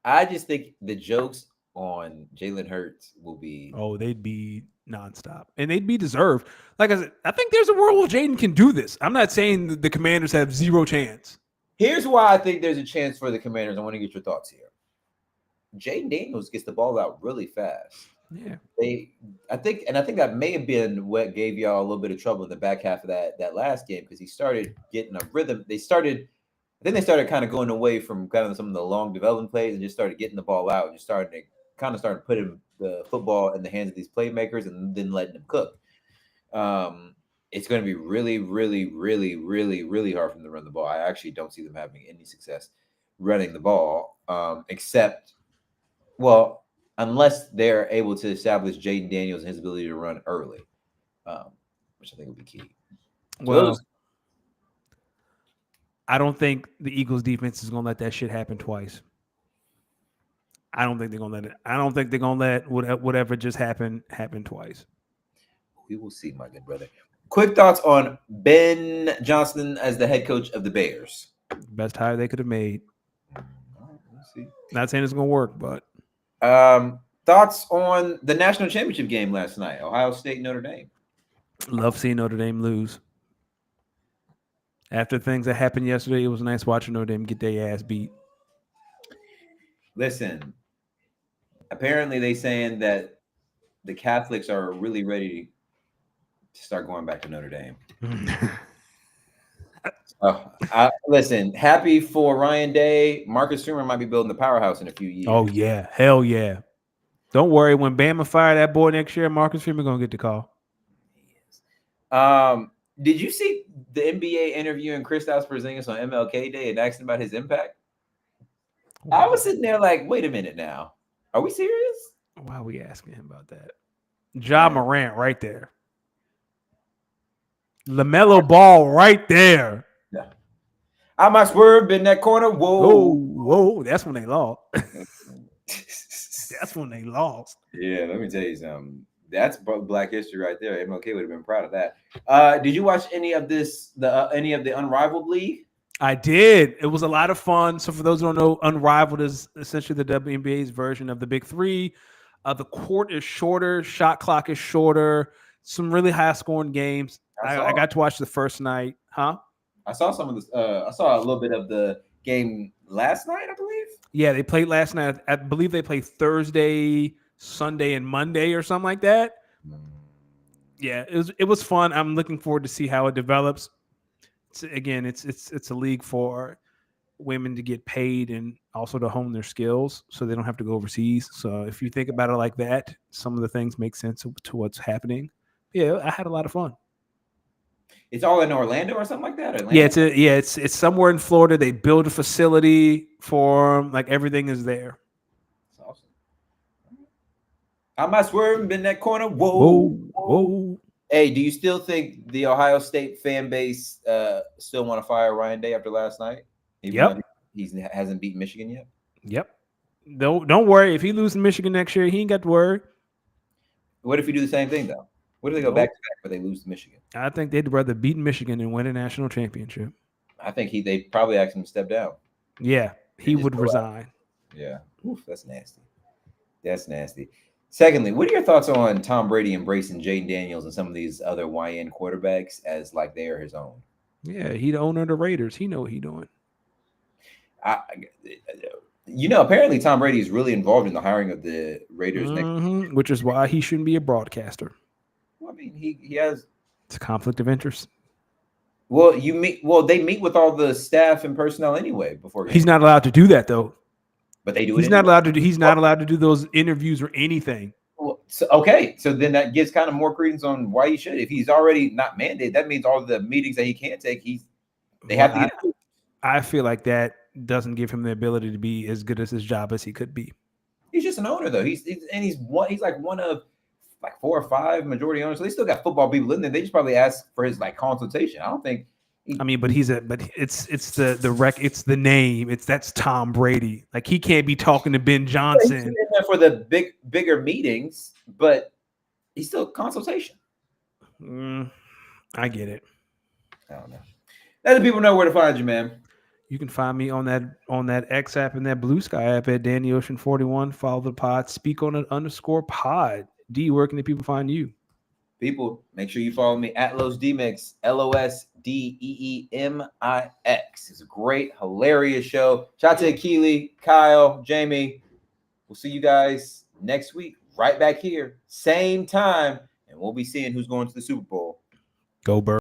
I just think the jokes on Jalen Hurts will be they'd be nonstop. And they'd be deserved. Like I said, I think there's a world where Jayden can do this. I'm not saying the Commanders have zero chance. Here's why I think there's a chance for the Commanders. I want to get your thoughts here. Jayden Daniels gets the ball out really fast. Yeah. I think that may have been what gave y'all a little bit of trouble in the back half of that last game because he started getting a rhythm. They started think they started kind of going away from kind of some of the long development plays and just started getting the ball out and just started putting the football in the hands of these playmakers and then letting them cook. It's going to be really, really, really, really, really hard for them to run the ball. I actually don't see them having any success running the ball, except, well, unless they're able to establish Jaden Daniels and his ability to run early, which I think would be key. Well, I don't think the Eagles defense is going to let that shit happen twice. I don't think they're going to let it. I don't think they're going to let whatever just happen twice. We will see, my good brother. Quick thoughts on Ben Johnson as the head coach of the Bears. Best hire they could have made. We'll see. Not saying it's going to work, but thoughts on the national championship game last night, Ohio State, Notre Dame. Love seeing Notre Dame lose. After things that happened yesterday, it was nice watching Notre Dame get their ass beat. Listen, apparently they saying that the Catholics are really ready to start going back to Notre Dame. Listen, happy for Ryan Day. Marcus Freeman might be building the powerhouse in a few years. Oh, yeah. Hell yeah. Don't worry. When Bama fire that boy next year, Marcus Freeman going to get the call. Did you see the NBA interviewing Kristaps Porzingis on MLK Day and asking about his impact? I was sitting there like, wait a minute now. Are we serious? Why are we asking him about that? Ja Morant right there. LaMelo Ball right there. Yeah. I might swerve in that corner. Whoa. That's when they lost. That's when they lost. Yeah, let me tell you something. That's Black history right there. MLK would have been proud of that. Did you watch any of this? Any of the Unrivaled League? I did. It was a lot of fun. So for those who don't know, Unrivaled is essentially the WNBA's version of the Big Three. The court is shorter, shot clock is shorter. Some really high scoring games. I got to watch the first night, huh? I saw some of this. I saw a little bit of the game last night, I believe. Yeah, they played last night. I believe they played Thursday, Sunday, and Monday or something like that. Yeah, it was fun. I'm looking forward to see how it develops. It's a league for women to get paid and also to hone their skills so they don't have to go overseas. So if you think about it like that, some of the things make sense to what's happening. Yeah, I had a lot of fun. It's all in Orlando or something like that? Atlanta? Yeah, it's somewhere in Florida. They build a facility for them. Like everything is there. That's awesome. I might swerve in that corner. Whoa. Hey, do you still think the Ohio State fan base still want to fire Ryan Day after last night? Yep. He hasn't beaten Michigan yet? Yep. Don't worry. If he loses Michigan next year, he ain't got to worry. What if he do the same thing, though? What if they go back to back but they lose to Michigan? I think they'd rather beat Michigan than win a national championship. I think they probably ask him to step down. Yeah, he would resign. Yeah. Oof, that's nasty. That's nasty. Secondly, what are your thoughts on Tom Brady embracing Jaden Daniels and some of these other YN quarterbacks as like they are his own? Yeah, he the owner of the Raiders. He know what he doing. Apparently Tom Brady is really involved in the hiring of the Raiders next, which is why he shouldn't be a broadcaster. Well, I mean, he has it's a conflict of interest. Well, they meet with all the staff and personnel anyway before games. He's not allowed to do that though. But they do. He's not allowed to do. He's not allowed to do those interviews or anything. Well, so then that gives kind of more credence on why he should. If he's already not mandated, that means all the meetings that he can't take, they have to get. I feel like that doesn't give him the ability to be as good as his job as he could be. He's just an owner though. He's like one of like 4 or 5 majority owners. So they still got football people in there. They just probably ask for his like consultation. I don't think. But it's the name. That's Tom Brady. Like he can't be talking to Ben Johnson. He's in there for the bigger meetings, but he's still consultation. I get it. I don't know. Let the people know where to find you, man. You can find me on that X app and that Blue Sky app at Danny Ocean 41. Follow the pod. Speak on it _pod. D, where can the people find you? People, make sure you follow me at LosDemix, LosDeemix. It's a great, hilarious show. Shout out to Keely, Kyle, Jamie. We'll see you guys next week, right back here, same time, and we'll be seeing who's going to the Super Bowl. Go Birds.